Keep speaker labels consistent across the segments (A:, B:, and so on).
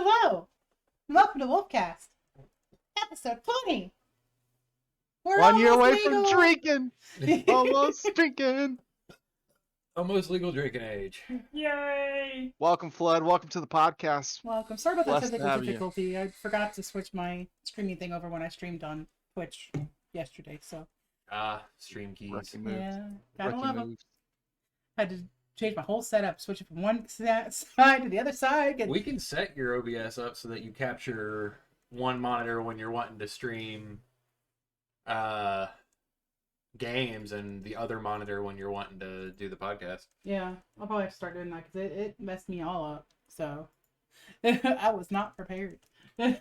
A: Hello, welcome to Wolfcast, episode 20. We're
B: 1 year
A: almost
B: away
A: legal.
B: from drinking. Almost drinking.
C: Almost legal drinking age.
A: Yay!
B: Welcome, Flood. Welcome to the podcast.
A: Welcome. Sorry about that
B: Blessed to
A: technical
B: have you.
A: difficulty. I forgot to switch my streaming thing over when I streamed on Twitch yesterday. So
C: Stream keys.
B: Rookie moves.
A: yeah, gotta
B: Rookie
A: love 'em.
B: moves.
A: Had to change my whole setup, switch it from one side to the other side.
C: We can set your OBS up so that you capture one monitor when you're wanting to stream games and the other monitor when you're wanting to do the podcast.
A: Yeah, I'll probably have to start doing that because it messed me all up. So I was not prepared.
C: On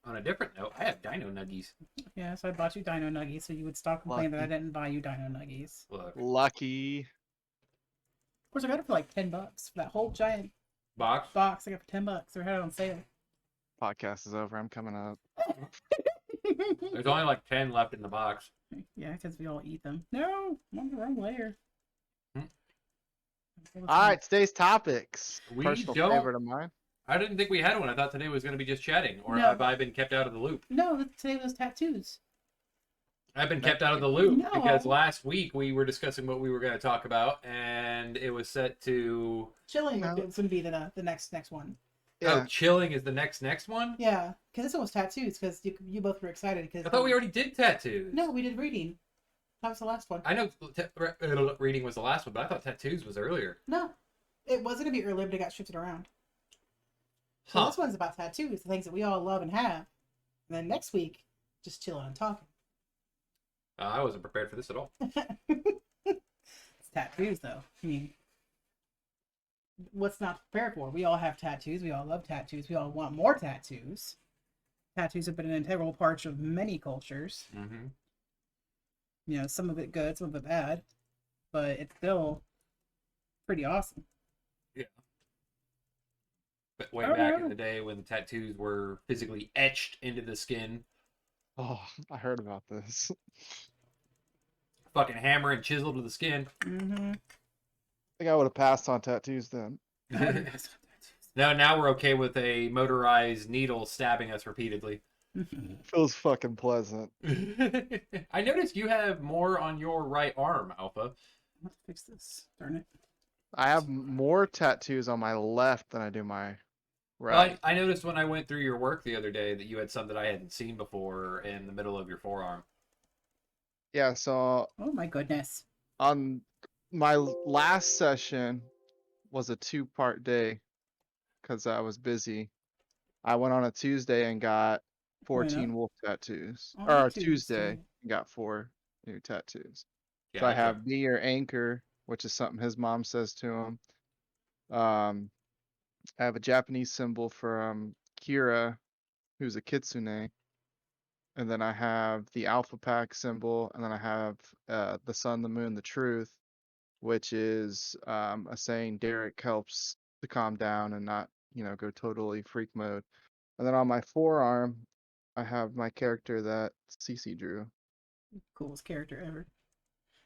C: a different note, I have Dino Nuggies.
A: Yeah, so I bought you Dino Nuggies, so you would stop complaining that I didn't buy you Dino Nuggies.
C: Look,
B: Lucky.
A: Of course, I got it for like $10 for that whole giant
C: box.
A: box. I got for $10. They had it on sale.
B: Podcast is over. I'm coming up.
C: There's only like 10 left in the box.
A: Yeah, because we all eat them. No, I'm on the wrong layer.
B: All right, today's topics.
C: We
B: Personal
C: don't-
B: favorite of mine.
C: I didn't think we had one. I thought today was going to be just chatting. Or
A: No.
C: have I been kept out of the loop?
A: No, today was tattoos.
C: I've been kept out of the loop
A: No.
C: because last week we were discussing what we were going to talk about, and it was set to
A: Chilling
B: No.
A: is going to be the next one.
C: oh,
B: Yeah.
C: chilling is the next one.
A: Yeah, because this one was tattoos, because you both were excited. Because
C: I thought we already did tattoos.
A: No, we did reading. That was the last one.
C: I know reading was the last one, but I thought tattoos was earlier.
A: No, it was going to be earlier, but it got shifted around. So
C: Huh.
A: this one's about tattoos, the things that we all love and have. And then next week, just chilling and talking.
C: I wasn't prepared for this at all.
A: It's tattoos, though. I mean, what's not to prepare for? We all have tattoos. We all love tattoos. We all want more tattoos. Tattoos have been an integral part of many cultures.
C: Mm-hmm.
A: You know, some of it good, some of it bad. But it's still pretty awesome.
C: But way back in the day when the tattoos were physically etched into the skin,
B: Oh, I heard about this.
C: fucking hammer and chisel to the skin.
A: Mm-hmm.
B: I think I would have passed on tattoos then.
C: Now we're okay with a motorized needle stabbing us repeatedly.
B: Feels fucking pleasant.
C: I noticed you have more on your right arm, Alpha.
A: Let's fix this. Darn it.
B: I have more tattoos on my left than I do my
C: Well,
B: right.
C: I noticed when I went through your work the other day that you had some that I hadn't seen before in the middle of your forearm.
B: Yeah, so
A: Oh my goodness.
B: on my last session was a 2-part day because I was busy. I went on a Tuesday and got 14 wolf tattoos.
A: On
B: Or
A: a
B: a Tuesday
A: Tuesday.
B: and got 4 new tattoos.
C: Yeah,
B: So I
C: that's
B: have Be Your Anchor, which is something his mom says to him. I have a Japanese symbol for Kira, who's a kitsune. And then I have the Alpha Pack symbol, and then I have the sun, the moon, the truth, which is a saying Derek helps to calm down and not, go totally freak mode. And then on my forearm, I have my character that Cece drew.
A: Coolest character ever.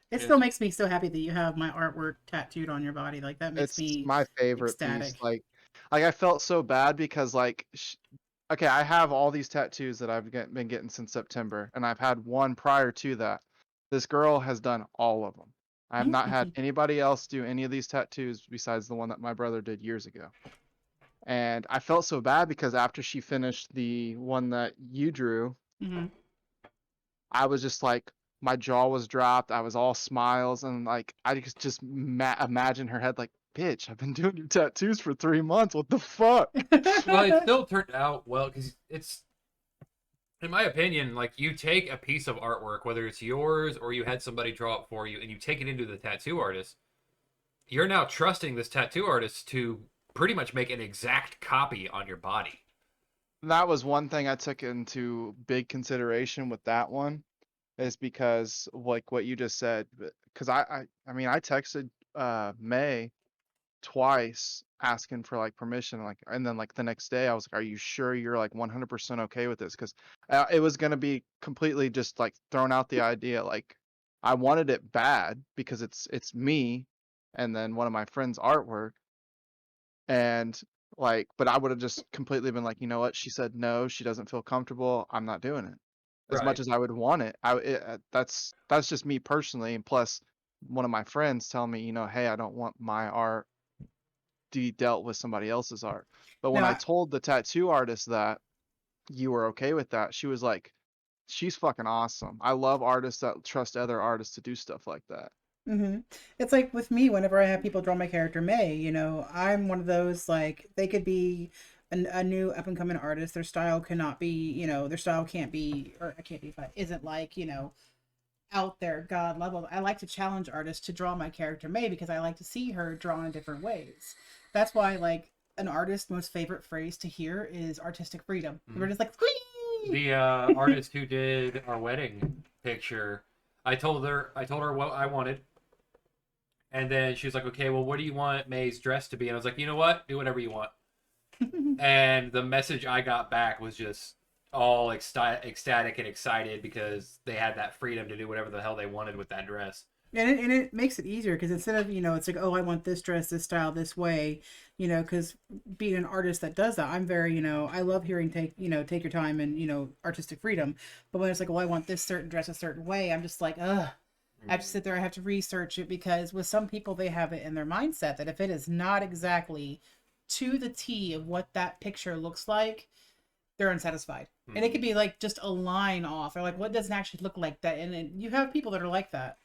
A: It
C: Yeah.
A: still makes me so happy that you have my artwork tattooed on your body. Like, that makes
B: It's
A: me
B: my favorite
A: ecstatic.
B: piece. Like I felt so bad because okay, I have all these tattoos that I've been getting since September, and I've had one prior to that. This girl has done all of them. I have not had anybody else do any of these tattoos besides the one that my brother did years ago. And I felt so bad because after she finished the one that you drew,
A: Mhm.
B: I was just like, my jaw was dropped. I was all smiles, and like I just imagine her head like, bitch, I've been doing your tattoos for 3 months. What the fuck?
C: well, it still turned out well because it's, in my opinion, like you take a piece of artwork, whether it's yours or you had somebody draw it for you, and you take it into the tattoo artist. You're now trusting this tattoo artist to pretty much make an exact copy on your body.
B: That was one thing I took into big consideration with that one, is because like what you just said, because I texted May twice asking for like permission, like, and then like the next day I was like, are you sure you're like 100% okay with this? Because it was gonna be completely just like thrown out the idea. Like I wanted it bad because it's me and then one of my friends' artwork, and Like, but I would have just completely been like, you know what? She said no. She doesn't feel comfortable. I'm not doing it. As
C: Right.
B: much as I would want it, that's just me personally. And plus, one of my friends telling me, hey, I don't want my art to be dealt with somebody else's art. But when
A: No,
B: I told the tattoo artist that you were okay with that, she was like, she's fucking awesome. I love artists that trust other artists to do stuff like that.
A: hmm It's like with me, whenever I have people draw my character May, I'm one of those, like, they could be a new up and coming artist. Their style cannot be, their style can't be, or I can't be, but isn't like, out there God level. I like to challenge artists to draw my character May because I like to see her drawn in different ways. That's why, like, an artist's most favorite phrase to hear is artistic freedom. We're just like, squee!
C: The artist who did our wedding picture, I told her what I wanted, and then she was like, "Okay, well, what do you want May's dress to be?" And I was like, "You know what? Do whatever you want." And the message I got back was just all ecstatic and excited because they had that freedom to do whatever the hell they wanted with that dress.
A: And it makes it easier because instead of, it's like, oh, I want this dress, this style, this way, because being an artist that does that, I'm very, I love hearing take your time and, artistic freedom. But when it's like, oh, I want this certain dress a certain way, I'm just like, ugh. I have to sit there, I have to research it because with some people, they have it in their mindset that if it is not exactly to the T of what that picture looks like, they're unsatisfied. And it could be like just a line off or like what doesn't actually look like that. And you have people that are like that.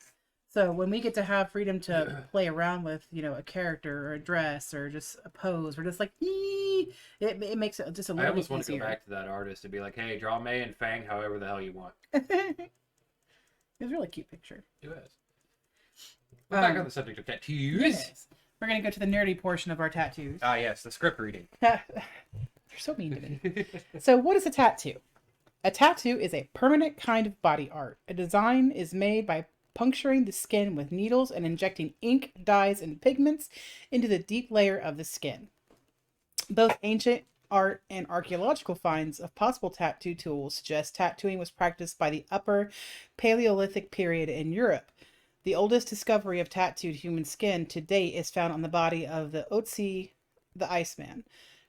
A: So when we get to have freedom to play around with, a character or a dress or just a pose, we're just like, it makes it just a
C: I
A: little
C: almost
A: bit
C: want to go
A: easier.
C: back to that artist and be like, "Hey, draw May and Fang however the hell you want."
A: It was a really cute picture.
C: Do it. We're back on the subject of tattoos.
A: Yes. We're going to go to the nerdy portion of our tattoos.
C: Ah, yes, the script reading.
A: You're so mean to me. So what is a tattoo? A tattoo is a permanent kind of body art. A design is made by puncturing the skin with needles and injecting ink, dyes, and pigments into the deep layer of the skin. Both ancient art and archaeological finds of possible tattoo tools suggest tattooing was practiced by the Upper Paleolithic period in Europe. The oldest discovery of tattooed human skin to date is found on the body of the Otzi the Iceman,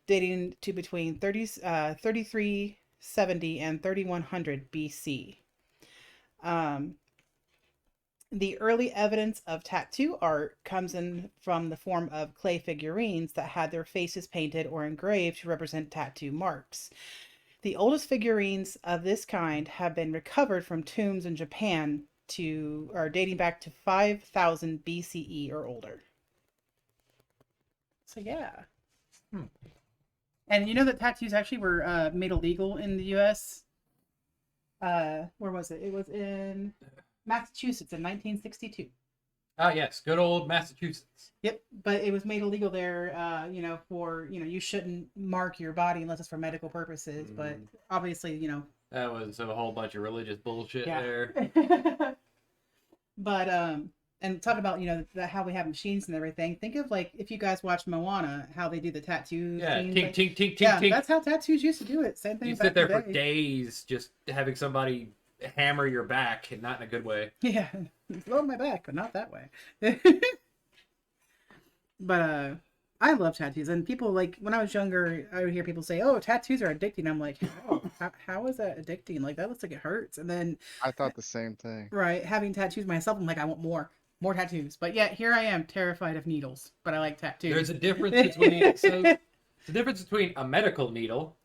A: dating to between 3370 and 3100 BC. The early evidence of tattoo art comes in from the form of clay figurines that had their faces painted or engraved to represent tattoo marks. The oldest figurines of this kind have been recovered from tombs in Japan dating back to 5000 BCE or older. So yeah. And you know that tattoos actually were made illegal in the U.S.? Where was it? It was in Massachusetts in 1962.
C: Ah, yes, good old Massachusetts.
A: Yep, but it was made illegal there, you shouldn't mark your body unless it's for medical purposes, but obviously,
C: That was a whole bunch of religious bullshit there.
A: But, and talk about, how we have machines and everything. Think of, like, if you guys watch Moana, how they do the tattoos.
C: Yeah,
A: scenes,
C: tink,
A: like,
C: tink, tink, tink,
A: yeah,
C: tink.
A: that's how tattoos used to do it. Same thing
C: You
A: back
C: sit there
A: in the
C: for
A: day.
C: days just having somebody hammer your back, and not in a good way.
A: Yeah, blow my back, but not that way. But I love tattoos, and people, like, when I was younger, I would hear people say, "Oh, tattoos are addicting." I'm like, how is that addicting? Like, that looks like it hurts. And then,
B: I thought the same thing.
A: right, having tattoos myself, I'm like, I want more tattoos. But yet here I am, terrified of needles, but I like tattoos.
C: There's a difference between the difference between a medical needle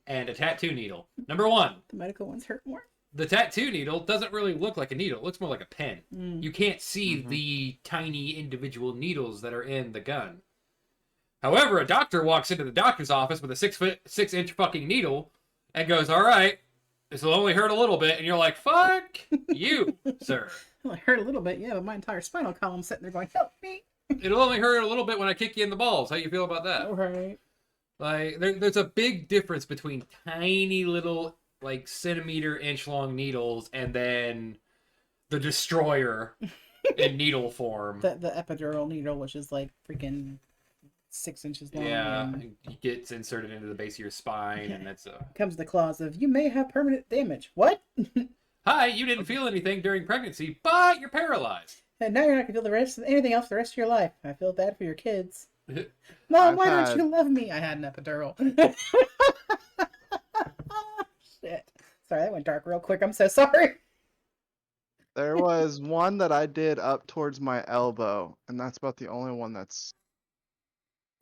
C: and a tattoo needle. Number one,
A: The medical ones hurt more.
C: the tattoo needle doesn't really look like a needle. It looks more like a pen.
A: Mm.
C: You can't see the tiny individual needles that are in the gun. However, a doctor walks into the doctor's office with a 6-inch fucking needle and goes, "All right, this will only hurt a little bit," and you're like, "Fuck you, sir."
A: Well, it hurt a little bit, yeah, but my entire spinal column sitting there going, "Help me!"
C: It'll only hurt a little bit when I kick you in the balls. How you feel about that?
A: All right.
C: Like, there's a big difference between tiny little, like, centimeter, inch-long needles and then the destroyer in needle form.
A: The epidural needle, which is like freaking 6 inches long.
C: Yeah,
A: And
C: it gets inserted into the base of your spine, and that's
A: comes the clause of, "You may have permanent damage." What?
C: Hi, you didn't feel anything during pregnancy, but you're paralyzed.
A: And now you're not gonna feel anything else the rest of your life. I feel bad for your kids. Mom,
B: I've
A: why don't
B: had
A: you love me? I had an epidural. Shit. Sorry, that went dark real quick. I'm so sorry.
B: there was one that I did up towards my elbow, and that's about the only one that's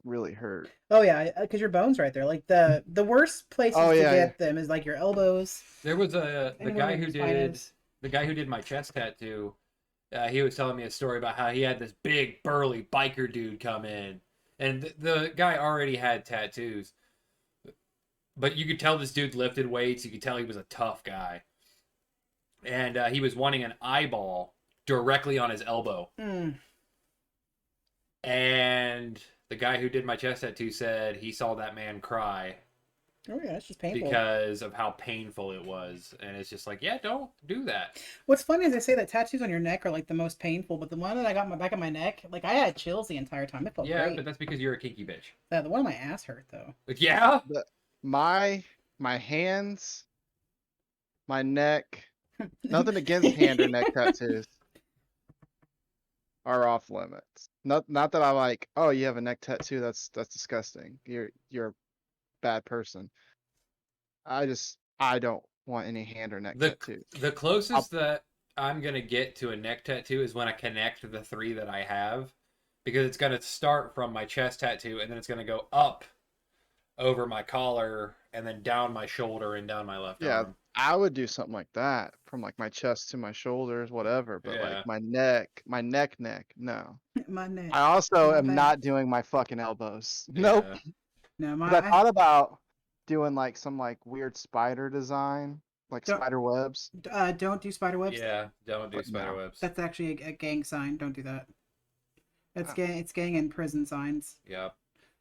B: really hurt.
A: Oh yeah, because your bones right there. Like the worst places
B: Oh
A: to
B: yeah, yeah.
A: get them is like your elbows.
C: There was the
A: Anywhere
C: guy
A: where
C: who
A: your spine
C: did
A: is.
C: the guy who did my chest tattoo. He was telling me a story about how he had this big burly biker dude come in, and the guy already had tattoos, but you could tell this dude lifted weights. You could tell he was a tough guy, and he was wanting an eyeball directly on his elbow.
A: Mm.
C: And the guy who did my chest tattoo said he saw that man cry
A: Oh yeah, it's just painful.
C: because of how painful it was. And it's just like, yeah, don't do that.
A: What's funny is they say that tattoos on your neck are like the most painful, but the one that I got on my back of my neck, like I had chills the entire time. It felt
C: Yeah,
A: great.
C: but that's because you're a kinky bitch.
A: The one on my ass hurt though.
C: Like, yeah?
B: The, my hands, my neck. Nothing against hand or neck tattoos are off limits. Not that I'm like, oh, you have a neck tattoo. That's disgusting. You're a bad person. I don't want any hand or neck tattoos.
C: The closest that I'm going to get to a neck tattoo is when I connect the three that I have, because it's going to start from my chest tattoo and then it's going to go up over my collar and then down my shoulder and down my left
B: Yeah,
C: arm.
B: I would do something like that from like my chest to my shoulders, whatever. But
C: Yeah.
B: like my neck, no.
A: My neck.
B: I also
A: My
B: am
A: back.
B: not doing my fucking elbows. Nope.
C: Yeah.
A: No,
B: 'Cause I thought about doing like some like weird spider design, like
A: Don't-
B: spider webs.
A: don't do spider webs.
C: Yeah, don't do
B: But
C: spider
B: no.
C: webs.
A: That's actually a gang sign. Don't do that. It's
B: Oh.
A: gang. It's gang and prison signs.
C: Yeah.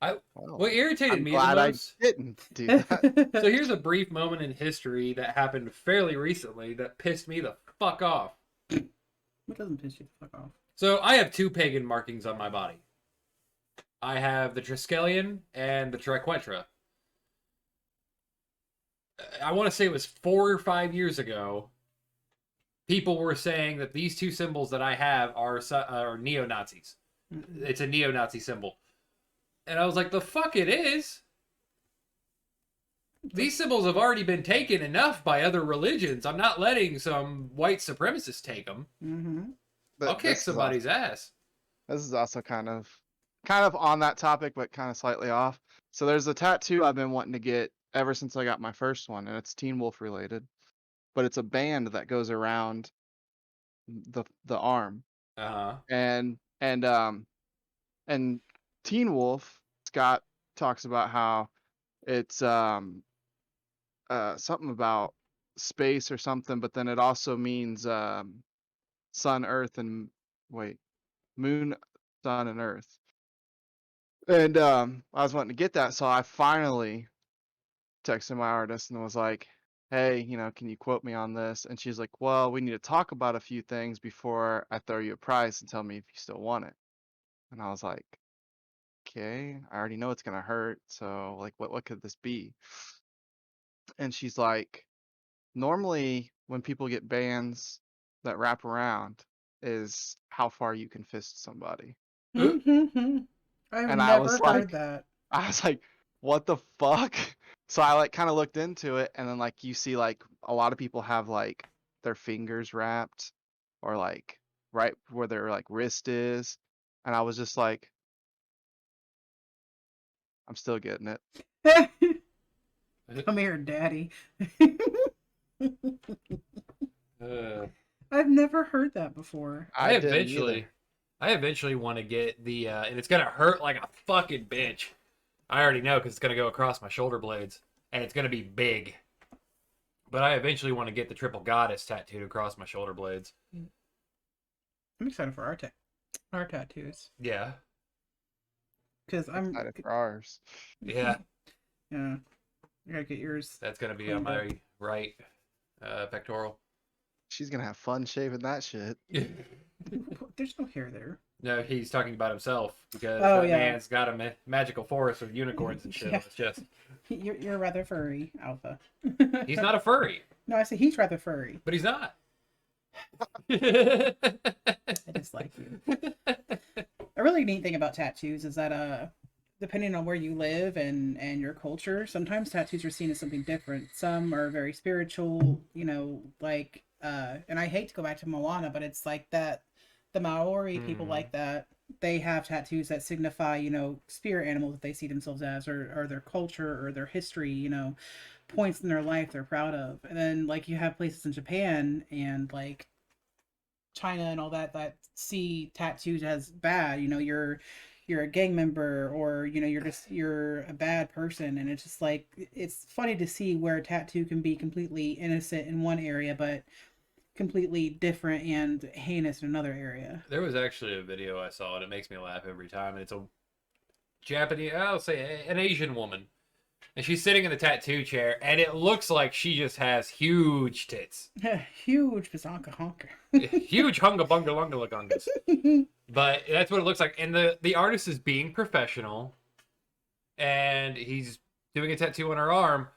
B: Well,
C: What irritated
B: I'm
C: me
B: glad
C: the
B: I
C: most.
B: didn't do that.
C: So here's a brief moment in history that happened fairly recently that pissed me the fuck off.
A: What doesn't piss you the fuck off?
C: So I have two pagan markings on my body. I have the Triskelion and the Triquetra. I want to say it was 4 or 5 years ago. People were saying that these two symbols that I have are neo-Nazis. It's a neo-Nazi symbol. And I was like, the fuck it is. These symbols have already been taken enough by other religions. I'm not letting some white supremacists take them.
A: Mm-hmm.
C: I'll kick somebody's ass.
B: This is also kind of on that topic, but kind of slightly off. So there's a tattoo I've been wanting to get ever since I got my first one, and it's Teen Wolf related. But it's a band that goes around the arm.
C: Uh-huh.
B: And Teen Wolf, Scott talks about how it's something about space or something, but then it also means sun, earth, and moon, sun, and earth. And I was wanting to get that, so I finally texted my artist and was like, hey, can you quote me on this? And she's like, well, we need to talk about a few things before I throw you a price and tell me if you still want it. And I was like, okay, I already know it's gonna hurt, so like what could this be? And she's like, normally when people get bands that wrap around is how far you can fist somebody.
A: Mm-hmm. I've
B: And I
A: never
B: was
A: heard
B: like,
A: that.
B: what the fuck? So I like kind of looked into it, and then like you see like a lot of people have like their fingers wrapped or like right where their like wrist is. And I was just like, I'm still getting it.
A: Come here, daddy.
C: Uh,
A: I've never heard that before.
C: I
B: didn't
C: eventually want to get the, and it's gonna hurt like a fucking bitch. I already know because it's gonna go across my shoulder blades, and it's gonna be big. But I eventually want to get the triple goddess tattooed across my shoulder blades.
A: I'm excited for our tattoos
C: Yeah,
A: because I'm.
B: Excited for ours.
C: yeah,
A: Yeah, I gotta get yours.
C: that's gonna be on my right pectoral.
B: She's gonna have fun shaving that shit.
A: There's no hair there.
C: No, he's talking about himself because
A: Oh,
C: that
A: yeah.
C: man's got a magical forest with unicorns and shit.
A: Yeah.
C: It's just
A: You're rather furry, Alpha.
C: he's not a furry,
A: No, I say he's rather furry.
C: but he's not.
A: I dislike you. A really neat thing about tattoos is that depending on where you live and your culture, sometimes tattoos are seen as something different. Some are very spiritual, like and I hate to go back to Moana, but it's like that the Maori people
C: Mm.
A: like that. They have tattoos that signify, spirit animals that they see themselves as, or their culture or their history, points in their life they're proud of. And then like you have places in Japan and like China and all that see tattoos as bad. You're a gang member, or you're a bad person, and it's just like it's funny to see where a tattoo can be completely innocent in one area, but completely different and heinous in another area.
C: There was actually a video I saw, and it makes me laugh every time. And it's a Japanese, I'll say an Asian woman, and she's sitting in the tattoo chair, and it looks like she just has huge tits,
A: Huge bazonka honker.
C: huge hunga bunga lunga lagungas. But that's what it looks like, and the artist is being professional, and he's doing a tattoo on her arm,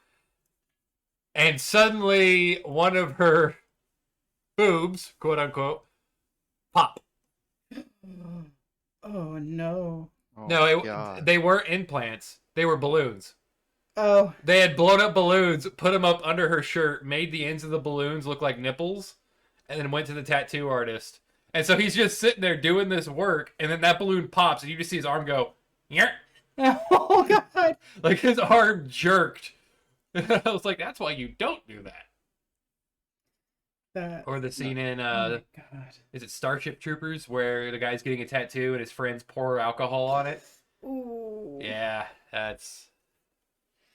C: and suddenly one of her boobs, quote unquote, pop.
A: Oh no.
B: Oh
C: No,
B: my God.
C: they weren't implants. They were balloons.
A: Oh.
C: They had blown up balloons, put them up under her shirt, made the ends of the balloons look like nipples, and then went to the tattoo artist. And so he's just sitting there doing this work, and then that balloon pops, and you just see his arm go, yeah,
A: Oh god.
C: like his arm jerked. I was like, that's why you don't do that.
A: That.
C: Or the scene in
A: Oh my god.
C: is it Starship Troopers, where the guy's getting a tattoo and his friends pour alcohol on it?
A: Ooh.
C: Yeah, that's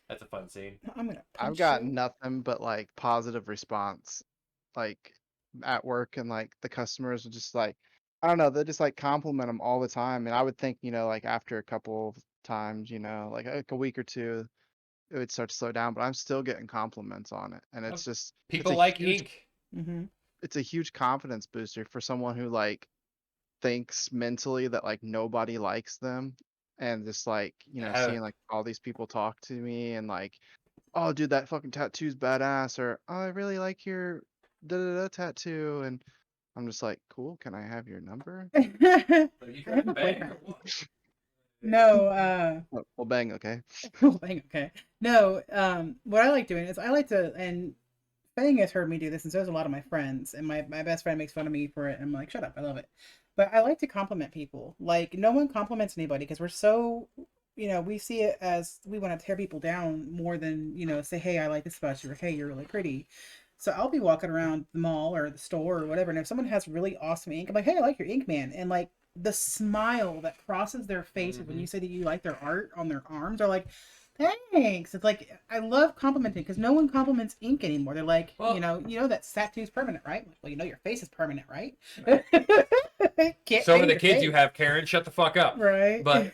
C: a fun scene.
A: I'm gonna
B: I've
A: punch
B: got
A: you.
B: nothing but like positive response, like at work, and like the customers are just like, I don't know, they just like compliment them all the time. And I would think, like after a couple of times, like a week or two, it would start to slow down. But I'm still getting compliments on it, and it's just
C: People like
B: huge,
C: ink.
A: Mm-hmm.
B: it's a huge confidence booster for someone who like thinks mentally that like nobody likes them, and just like seeing like all these people talk to me and like, oh dude, that fucking tattoo's badass, or oh, I really like your da da da tattoo, and I'm just like, cool, can I have your number?
C: Are you
A: I
C: trying
A: have
C: to
A: a
C: bang or
A: boyfriend.
C: what?
A: No,
B: Oh, well, bang, okay.
A: Fang, okay. No, what I like doing is I like to, and Fang has heard me do this, and so does a lot of my friends, and my best friend makes fun of me for it, and I'm like, shut up, I love it. But I like to compliment people. Like, no one compliments anybody because we're so, we see it as we want to tear people down more than, say, hey, I like this about you, or hey, you're really pretty. So I'll be walking around the mall or the store or whatever, and if someone has really awesome ink, I'm like, hey, I like your ink, man. And like the smile that crosses their face when you say that you like their art on their arms, are like, thanks. It's like I love complimenting because no one compliments ink anymore. They're like,
C: Well-
A: that tattoo's permanent, right? Well, your face is permanent, right? Can't
C: So for
A: change
C: the
A: your
C: kids
A: face.
C: you have, Karen, shut the fuck up.
A: Right.
C: But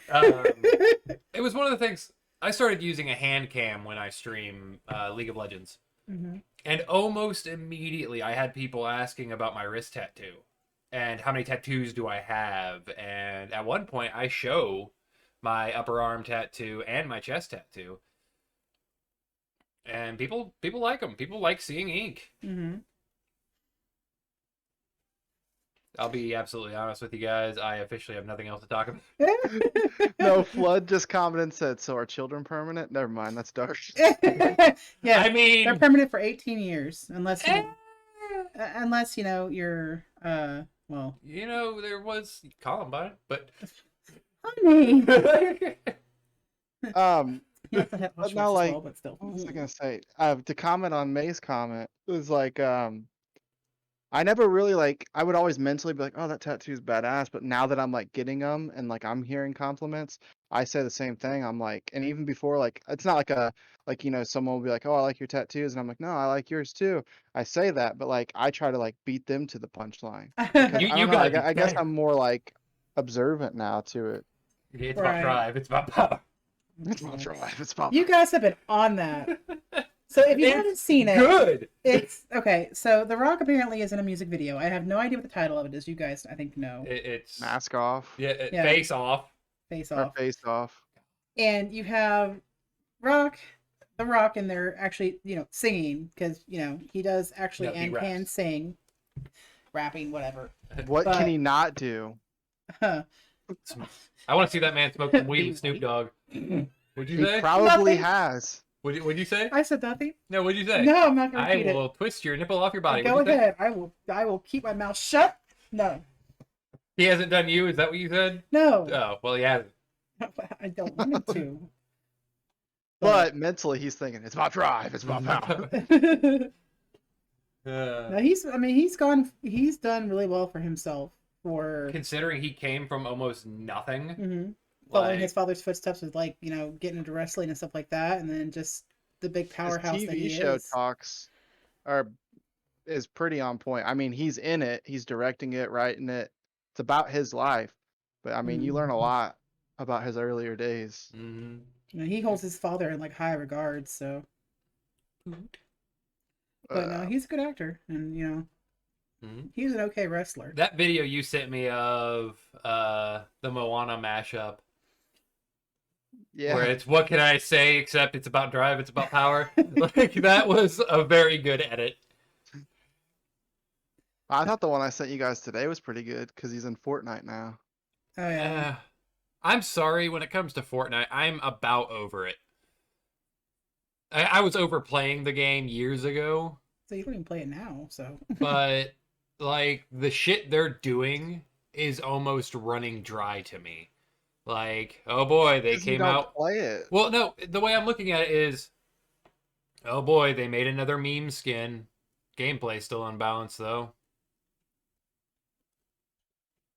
C: it was one of the things I started using a hand cam when I stream League of Legends.
A: Mm-hmm.
C: And almost immediately I had people asking about my wrist tattoo and how many tattoos do I have. And at one point I show my upper arm tattoo and my chest tattoo. And people like them. People like seeing ink.
A: Mm-hmm.
C: I'll be absolutely honest with you guys. I officially have nothing else to talk about.
B: No, Flood just commented and said, so are children permanent? Never mind, that's dark.
A: Yeah,
C: I mean,
A: they're permanent for 18 years, unless
C: eh,
A: you're well,
C: there was Columbine, but
A: honey.
B: But
A: Yes, I had
B: now,
A: Auschwitz as
B: like,
A: well, but still.
B: what was I gonna say? To comment on May's comment, it was like, I never really like. I would always mentally be like, "Oh, that tattoo's badass," but now that I'm like getting them and like I'm hearing compliments, I say the same thing. I'm like, and even before, like, it's not like someone will be like, "Oh, I like your tattoos," and I'm like, "No, I like yours too." I say that, but like, I try to like beat them to the punchline because
C: you,
B: I
C: you
B: don't know.
C: gotta be
B: I guess
C: quick.
B: I'm more like observant now to it.
C: It's
A: Right.
C: about drive. It's about power.
B: It's about drive. It's about
A: You guys have been on that. So if you
C: It's
A: haven't seen it,
C: good.
A: it's okay. So The Rock apparently is in a music video. I have no idea what the title of it is. You guys, I think, know.
C: It's
B: mask off
A: Yeah.
C: face off.
A: Face
B: or
A: off.
B: face off.
A: And you have The Rock, and they're actually, singing because, he does actually
C: No, he
A: and can
C: raps.
A: sing, rapping, whatever.
B: What
A: But-
B: can he not do?
C: I want to see that man smoke some weed
A: Be
C: with Snoop
A: white.
C: Dogg. What'd you
B: He
C: say?
B: probably
A: Nothing.
B: has.
C: What'd you say?
A: I said nothing.
C: No, what'd you say?
A: No, I'm not gonna
C: I
A: repeat it.
C: will twist your nipple off your body.
A: Go
C: What'd you say?
A: ahead. I will keep my mouth shut. No.
C: He hasn't done you. Is that what you said?
A: No.
C: Oh, well, he hasn't.
A: I don't want him to.
B: But mentally, he's thinking, it's about drive, it's about power.
A: No, he's done really well for himself for
C: Considering he came from almost nothing,
A: following
C: like
A: his father's footsteps with like, getting into wrestling and stuff like that, and then just the big
B: His
A: powerhouse that
B: TV
A: he
B: show
A: is.
B: talks is pretty on point. I mean, he's in it, he's directing it, writing it. It's about his life. But I mean, you learn a lot about his earlier days.
C: mhm.
A: He holds his father in like high regard, so but no,
B: Uh,
A: he's a good actor, and he's an okay wrestler.
C: That video you sent me of the Moana mashup,
B: yeah.
C: where it's what can I say except it's about drive, it's about power. Like that was a very good edit.
B: I thought the one I sent you guys today was pretty good because he's in Fortnite now.
A: Oh yeah.
C: I'm sorry, when it comes to Fortnite, I'm about over it. I was overplaying the game years ago,
A: So you don't even play it now, so
C: but like the shit they're doing is almost running dry to me. Like, oh boy, they
B: Because you
C: came
B: don't
C: out.
B: play it.
C: Well, no, the way I'm looking at it is, oh boy, they made another meme skin. Gameplay still unbalanced though.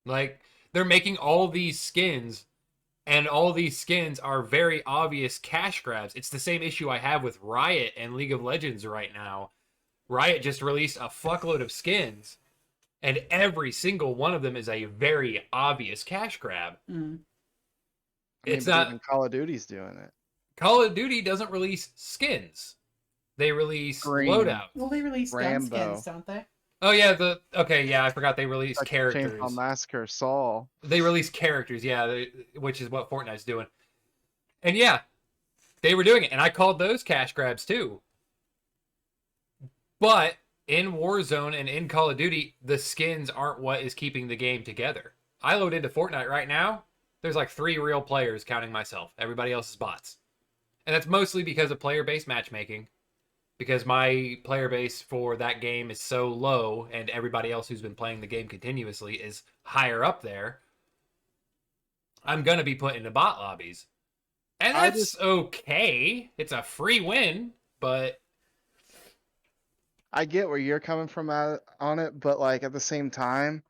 C: Like, they're making all these skins, and all these skins are very obvious cash grabs. It's the same issue I have with Riot and League of Legends right now. Riot just released a fuckload of skins, and every single one of them is a very obvious cash grab.
B: I mean,
C: It's
B: but
C: not.
B: even Call of Duty's doing it.
C: Call of Duty doesn't release skins. They release
B: Green.
C: loadouts.
A: well, they release gun
B: Rambo.
A: skins, don't they?
C: Oh yeah, I forgot they released
B: Like
C: characters.
B: Chainsaw Massacre, Saul.
C: They released characters, yeah, which is what Fortnite's doing. And yeah, they were doing it, and I called those cash grabs too. But in Warzone and in Call of Duty, the skins aren't what is keeping the game together. I load into Fortnite right now. There's like 3 real players, counting myself. Everybody else is bots. And that's mostly because of player-based matchmaking. Because my player base for that game is so low, and everybody else who's been playing the game continuously is higher up there, I'm going to be put into bot lobbies. And that's okay. It's a free win, but
B: I get where you're coming from on it, but like at the same time,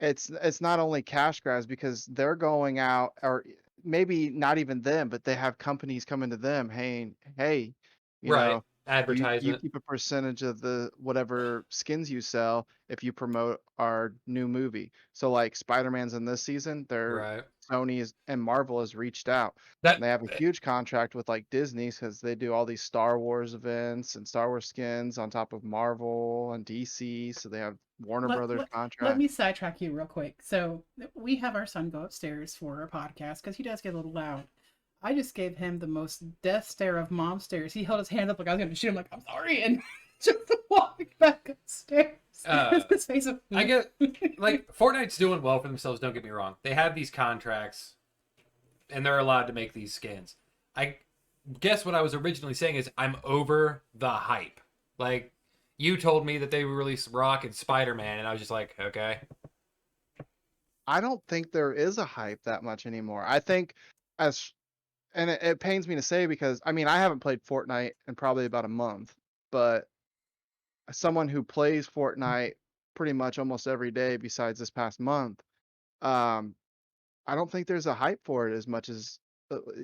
B: it's not only cash grabs because they're going out, or maybe not even them, but they have companies coming to them, hey, you
C: right,
B: know, you
C: advertisement.
B: keep a percentage of the whatever skins you sell if you promote our new movie. So like Spider-Man's in this season,
C: Right.
B: And Marvel has reached out.
C: That
B: And they have a huge contract with like Disney because they do all these Star Wars events and Star Wars skins on top of Marvel and DC. So they have Warner
A: let,
B: Brothers
A: let, let
B: contract.
A: me sidetrack you real quick. So we have our son go upstairs for a podcast because he does get a little loud. I just gave him the most death stare of mom stares. He held his hand up like I was going to shoot him. Like, I'm sorry, and just walked back upstairs. His face of
C: I get like Fortnite's doing well for themselves. Don't get me wrong; they have these contracts, and they're allowed to make these skins. I guess what I was originally saying is I'm over the hype. Like you told me that they released Rock and Spider-Man, and I was just like, okay.
B: I don't think there is a hype that much anymore. I think as and it pains me to say because I mean I haven't played Fortnite in probably about a month, but someone who plays Fortnite pretty much almost every day besides this past month, um, I don't think there's a hype for it as much as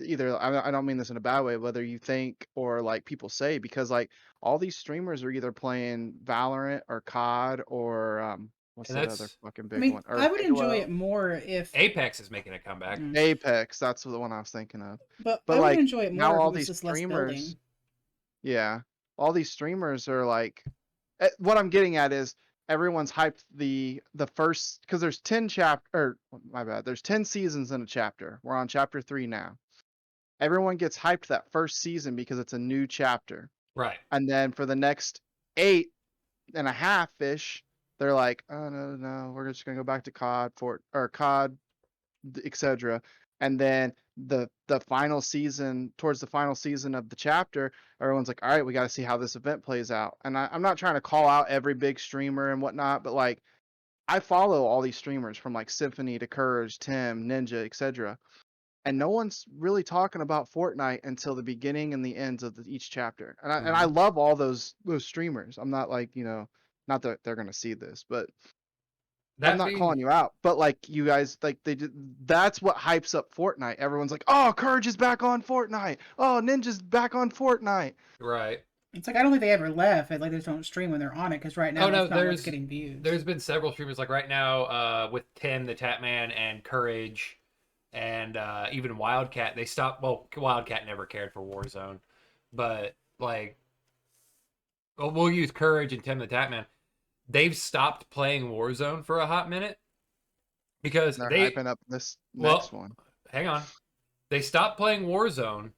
B: either. I don't mean this in a bad way, whether you think or like people say, because like all these streamers are either playing Valorant or COD or what's
C: And
B: that other
C: that's
B: fucking
A: I
B: big
A: mean,
B: one? Or
A: I would enjoy
B: Halo,
A: it more if
C: Apex is making a comeback.
B: Apex. That's the one I was thinking of.
A: but
B: But
A: I would
B: like
A: enjoy it
B: now
A: more if it
B: all
A: was
B: these
A: just less
B: streamers,
A: building.
B: yeah, all these streamers are like what I'm getting at is everyone's hyped the first because there's 10 chapter or my bad, there's 10 seasons in a chapter. We're on chapter 3 now. Everyone gets hyped that first season because it's a new chapter.
C: Right.
B: And then for the next 8.5 ish, they're like, oh no, we're just gonna go back to COD or COD etc. And then the final season, towards the final season of the chapter, everyone's like, all right, we got to see how this event plays out. And I'm not trying to call out every big streamer and whatnot, but like I follow all these streamers from like Symphony to Courage, Tim, Ninja, etc. And no one's really talking about Fortnite until the beginning and the ends of each chapter. And I
C: Mhm.
B: love all those streamers. I'm not like, not that they're gonna see this, but I'm
C: That
B: not
C: being
B: calling you out. But like you guys, like that's what hypes up Fortnite. Everyone's like, oh, Courage is back on Fortnite. Oh, Ninja's back on Fortnite.
C: right.
A: It's like I don't think they ever left. Like they just don't stream when they're on it because right
C: Oh
A: now
C: no,
A: that's not what's getting views.
C: there's been several streamers like right now with Tim the Tatman and Courage and even Wildcat. They stopped. Well, Wildcat never cared for Warzone, but like we'll use Courage and Tim the Tatman. They've stopped playing Warzone for a hot minute because
B: They're
C: they
B: hyping up this next
C: well,
B: one.
C: hang on. They stopped playing Warzone,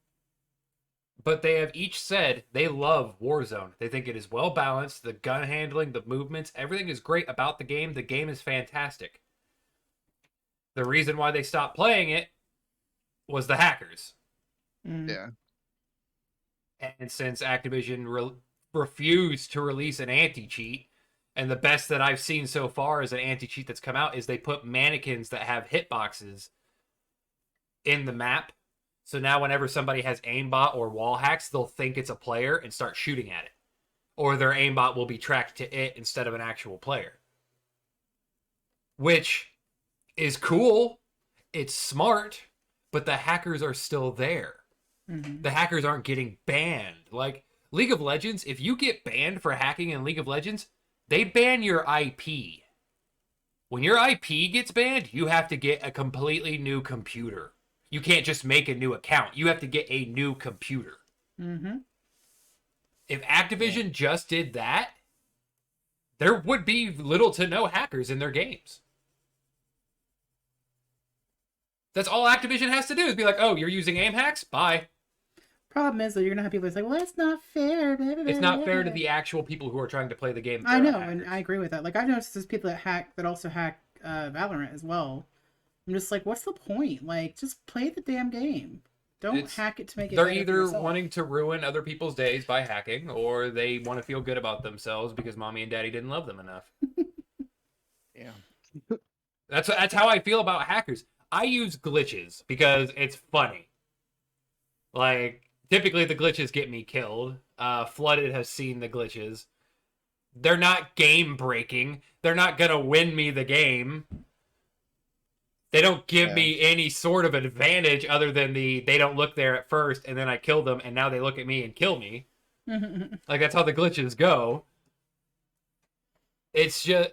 C: but they have each said they love Warzone. They think it is well balanced, the gun handling, the movements, everything is great about the game. The game is fantastic. The reason why they stopped playing it was the hackers.
A: Mm.
B: Yeah.
C: And since Activision refused to release an anti-cheat, and the best that I've seen so far as an anti-cheat that's come out is they put mannequins that have hitboxes in the map. So now whenever somebody has aimbot or wall hacks, they'll think it's a player and start shooting at it. Or their aimbot will be tracked to it instead of an actual player. Which is cool. It's smart, but the hackers are still there.
A: Mm-hmm.
C: The hackers aren't getting banned. Like League of Legends, if you get banned for hacking in League of Legends, they ban your IP. When your IP gets banned, you have to get a completely new computer. You can't just make a new account. You have to get a new computer.
A: Mm-hmm.
C: If Activision just did that, there would be little to no hackers in their games. That's all Activision has to do is be like, oh, you're using aim hacks? Bye.
A: Problem is, though, you're gonna have people say, "Well, that's not fair." Blah, blah,
C: It's
A: blah,
C: not fair to
A: blah.
C: the actual people who are trying to play the game.
A: I know,
C: hackers.
A: and I agree with that. Like I've noticed there's people that also hack Valorant as well. I'm just like, what's the point? Like, just play the damn game. Don't hack it to make it.
C: They're
A: better for
C: either
A: yourself.
C: wanting to ruin other people's days by hacking, or they want to feel good about themselves because mommy and daddy didn't love them enough.
B: Yeah.
C: That's how I feel about hackers. I use glitches because it's funny. Like typically the glitches get me killed. Flooded has seen the glitches. They're not game breaking. They're not gonna win me the game. They don't give me any sort of advantage other than they don't look there at first and then I kill them and now they look at me and kill me. Like that's how the glitches go. It's just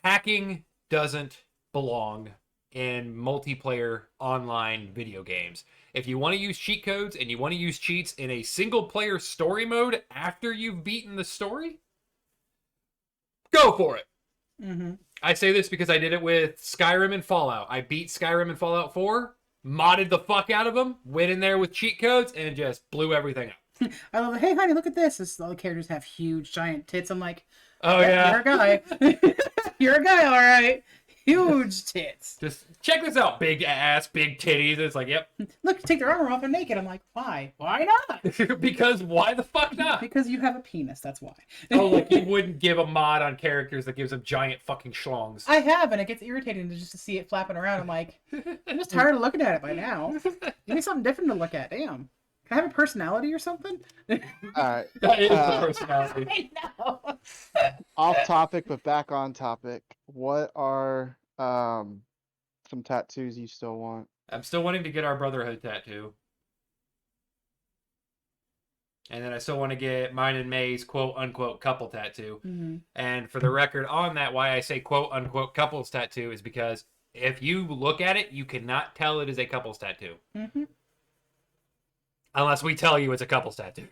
C: hacking doesn't belong in multiplayer online video games. If you want to use cheat codes and you want to use cheats in a single player story mode after you've beaten the story, go for it.
A: Mm-hmm.
C: I say this because I did it with Skyrim and Fallout. I beat Skyrim and Fallout 4, modded the fuck out of them, went in there with cheat codes, and just blew everything up.
A: I love it. Hey, honey, look at this. All the characters have huge, giant tits. I'm like,
C: oh yeah,
A: you're a guy. You're a guy, all right. Huge tits.
C: Just check this out, big ass, big titties. It's like, yep.
A: Look, take their armor off and naked. I'm like, why? Why not?
C: Because why the fuck not?
A: Because you have a penis. That's why.
C: Oh, like you wouldn't give a mod on characters that gives them giant fucking schlongs.
A: I have, and it gets irritating to see it flapping around. I'm like, I'm just tired of looking at it by now. Give me something different to look at. Damn. Can I have a personality or something?
B: All right.
C: That is the personality.
A: I know.
B: Off topic, but back on topic. What are some tattoos you still want?
C: I'm still wanting to get our brotherhood tattoo. And then I still want to get mine and May's quote unquote couple tattoo.
A: Mm-hmm.
C: And for the record on that, why I say quote unquote couples tattoo is because if you look at it, you cannot tell it is a couples tattoo.
A: Mm-hmm.
C: Unless we tell you it's a couples tattoo.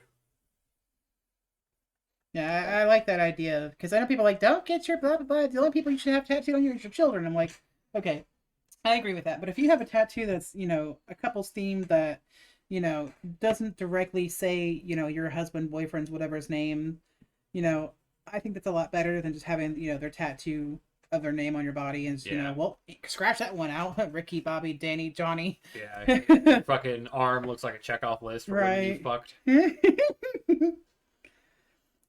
A: Yeah, I like that idea because I know people are like, don't get your blah blah blah. The only people you should have tattooed on you is your children. I'm like, okay, I agree with that. But if you have a tattoo that's a couples theme that doesn't directly say your husband, boyfriend's, whatever's name, I think that's a lot better than just having their tattoo of their name on your body, and you know,
C: Yeah.
A: well, scratch that one out. Ricky, Bobby, Danny, Johnny.
C: Yeah. Your fucking arm looks like a checkoff list for women you
A: Right.
C: fucked.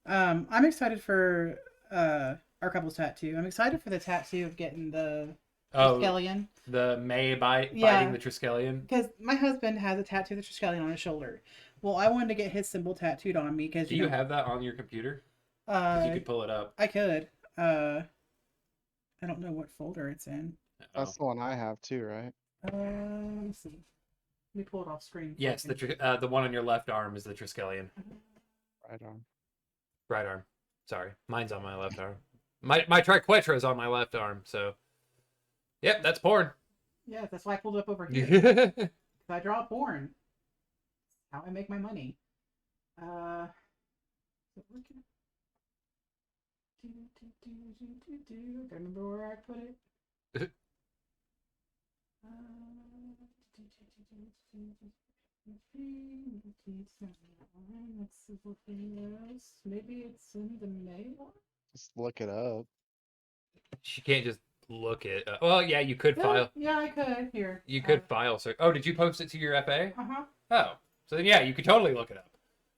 A: I'm excited for our couple's tattoo. I'm excited for the tattoo of getting the
C: Oh,
A: Triskelion.
C: the May biting
A: Yeah.
C: the Triskelion.
A: Because my husband has a tattoo of the Triskelion on his shoulder. Well, I wanted to get his symbol tattooed on me because
C: Do you have that on your computer? If you could pull it up.
A: I could. I don't know what folder it's in.
B: That's the one I have too, right?
A: Let me see. Let me pull it off screen.
C: Yes, the one on your left arm is the Triskelion.
B: Right on.
C: Right arm. Sorry, mine's on my left arm. My Triquetra is on my left arm. So, yep, that's porn.
A: Yeah, that's why I pulled it up over here. I draw porn. How I make my money. Gotta remember where I put it. Maybe it's in the May one.
B: Just look it up.
C: She can't just look at. Well, yeah, you could file.
A: Yeah, I could. Here.
C: You could file. Oh, did you post it to your FA?
A: Uh-huh.
C: Oh, so then yeah, you could totally look it up.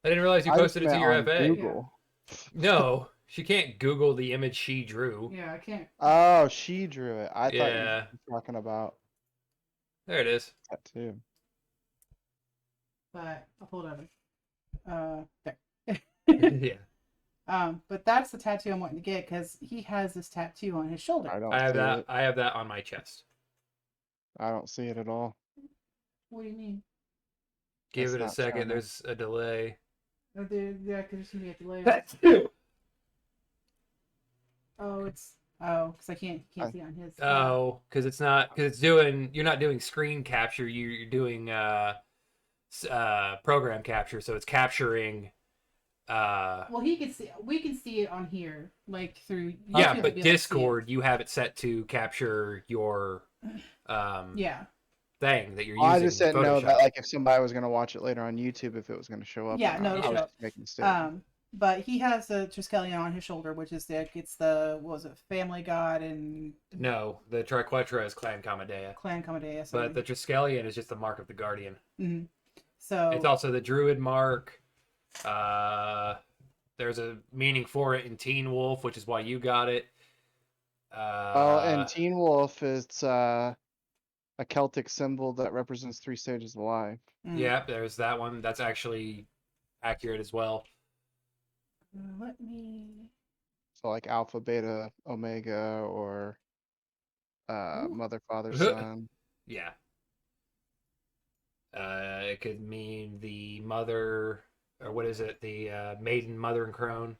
C: I didn't realize you
B: I
C: posted it
B: just
C: to your
B: meant on
C: FA.
B: Google.
C: No, she can't Google the image she drew.
A: Yeah, I can't.
B: Oh, she drew it. I thought you
C: Yeah.
B: were talking about
C: There it is.
B: that too.
A: But I'll pull it over. There.
C: Yeah,
A: But that's the tattoo I'm wanting to get because he has this tattoo on his shoulder.
B: I don't
C: I have
B: see
C: that.
B: it.
C: I have that on my chest.
B: I don't see it at all.
A: What do you mean?
C: Give
B: That's
C: it a
B: not
C: second.
B: showing.
C: There's a delay.
A: Oh, yeah, because there's gonna be a delay.
C: That's two.
A: Because I can't see on his.
C: Oh, because it's not because it's doing. You're not doing screen capture. You're doing program capture. So it's capturing.
A: Well, he can see. We can see it on here, like through.
C: Yeah,
A: YouTube,
C: but
A: be able to see it.
C: Discord, you have it set to capture your
A: Yeah.
C: thing that you're
B: I
C: using.
B: just didn't know
C: Photoshop.
B: that, like, if somebody was gonna watch it later on YouTube, if it was gonna show up.
A: Yeah,
B: or
A: no,
B: not.
A: it'll
B: I was
A: show up.
B: just making a statement.
A: But he has a Triskelion on his shoulder, which is it's the what was it, Family God and
C: No, the Triquetra is Clan Commodea,
A: Clan Commodea.
C: but the Triskelion is just the mark of the Guardian.
A: Mm-hmm. So
C: It's also the Druid mark. There's a meaning for it in Teen Wolf, which is why you got it.
B: And Teen Wolf is a Celtic symbol that represents 3 stages of life.
C: Yeah, there's that one. That's actually accurate as well.
A: Let me.
B: So like Alpha, Beta, Omega, or
A: Ooh.
B: Mother, Father, Son.
C: Yeah. It could mean the mother, or what is it? The maiden, mother, and crone,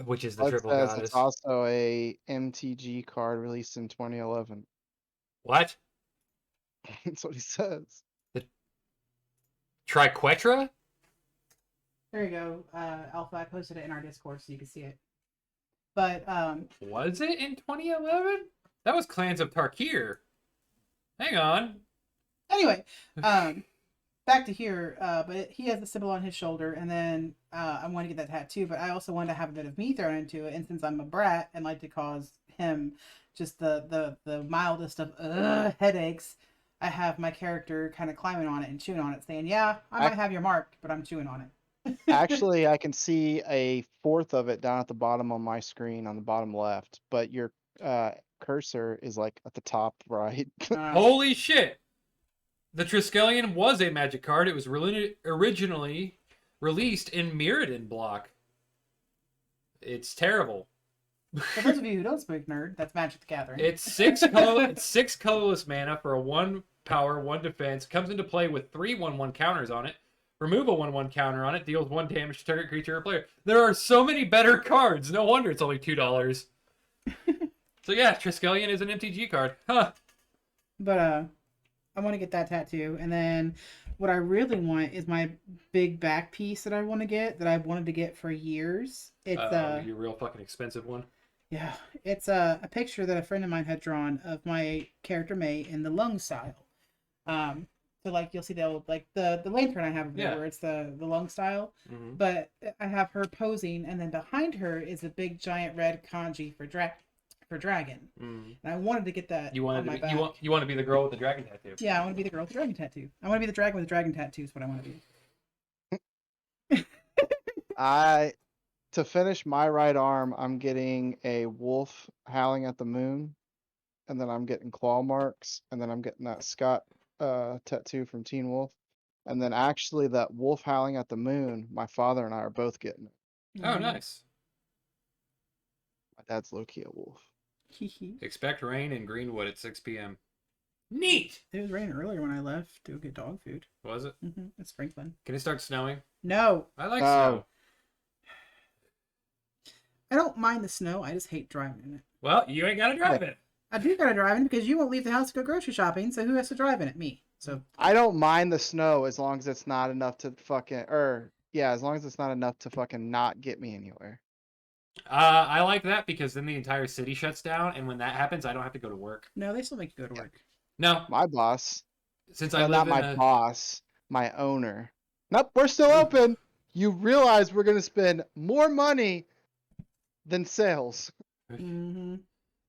C: which is the
B: It
C: triple
B: says
C: goddess.
B: it's also a MTG card released in 2011.
C: What?
B: That's what he says.
C: Triquetra?
A: There you go, Alpha. I posted it in our Discord so you can see it. But
C: Was it in 2011? That was Clans of Tarkir. Hang on.
A: anyway, back to here. But he has the symbol on his shoulder, and then I want to get that tattoo. But I also wanted to have a bit of me thrown into it, and since I'm a brat and like to cause him just the mildest of headaches, I have my character kind of climbing on it and chewing on it, saying, "Yeah, I might have your mark, but I'm chewing on it."
B: Actually, I can see a fourth of it down at the bottom on my screen on the bottom left, but your cursor is like at the top right.
C: Holy shit! The Triskelion was a magic card. It was originally released in Mirrodin block. It's terrible.
A: For those of you who don't speak nerd, that's Magic the Gathering.
C: It's six colorless mana for a 1 power, 1 defense. Comes into play with 3 1/1 counters on it. Remove a 1/1 counter on it. Deals 1 damage to target creature or player. There are so many better cards. No wonder it's only $2. So yeah, Triskelion is an MTG card. Huh.
A: But I want to get that tattoo, and then what I really want is my big back piece that I want to get, that I've wanted to get for years. It's
C: your real fucking expensive one.
A: yeah, it's a picture that a friend of mine had drawn of my character May in the lung style. So like you'll see the old, like the lantern I have over there,
C: Yeah.
A: where it's the lung style.
C: Mm-hmm.
A: But I have her posing, and then behind her is a big giant red kanji for for dragon,
C: Mm.
A: and I wanted to get that
C: You wanted
A: on
C: to
A: my
C: be,
A: back.
C: you want to be the girl with the dragon tattoo.
A: Yeah, I want to be the girl with the dragon tattoo. I want to be the dragon with the dragon tattoo. Is what I want to be.
B: To finish my right arm, I'm getting a wolf howling at the moon, and then I'm getting claw marks, and then I'm getting that Scott tattoo from Teen Wolf. And then actually that wolf howling at the moon, my father and I are both getting it.
C: Oh, nice.
B: My dad's low-key a wolf.
C: Expect rain in Greenwood at 6 p.m. Neat.
A: It was raining earlier when I left to go get dog food.
C: Was it?
A: It's sprinkling.
C: Can it start snowing?
A: No,
C: I like
B: Oh.
C: snow.
A: I don't mind the snow. I just hate driving in it.
C: Well, you ain't got to drive it.
A: I do gotta drive in it because you won't leave the house to go grocery shopping. So who has to drive in it? Me. So
B: I don't mind the snow as long as it's not enough to as long as it's not enough to fucking not get me anywhere.
C: I like that because then the entire city shuts down, and when that happens, I don't have to go to work.
A: no, they still make you go to
B: Yeah.
A: work.
C: No,
B: My boss,
C: since I
B: well,
C: live
B: not
C: in
B: my
C: a...
B: boss, my owner. Nope, we're still open. You realize we're gonna spend more money than sales.
A: Mm-hmm.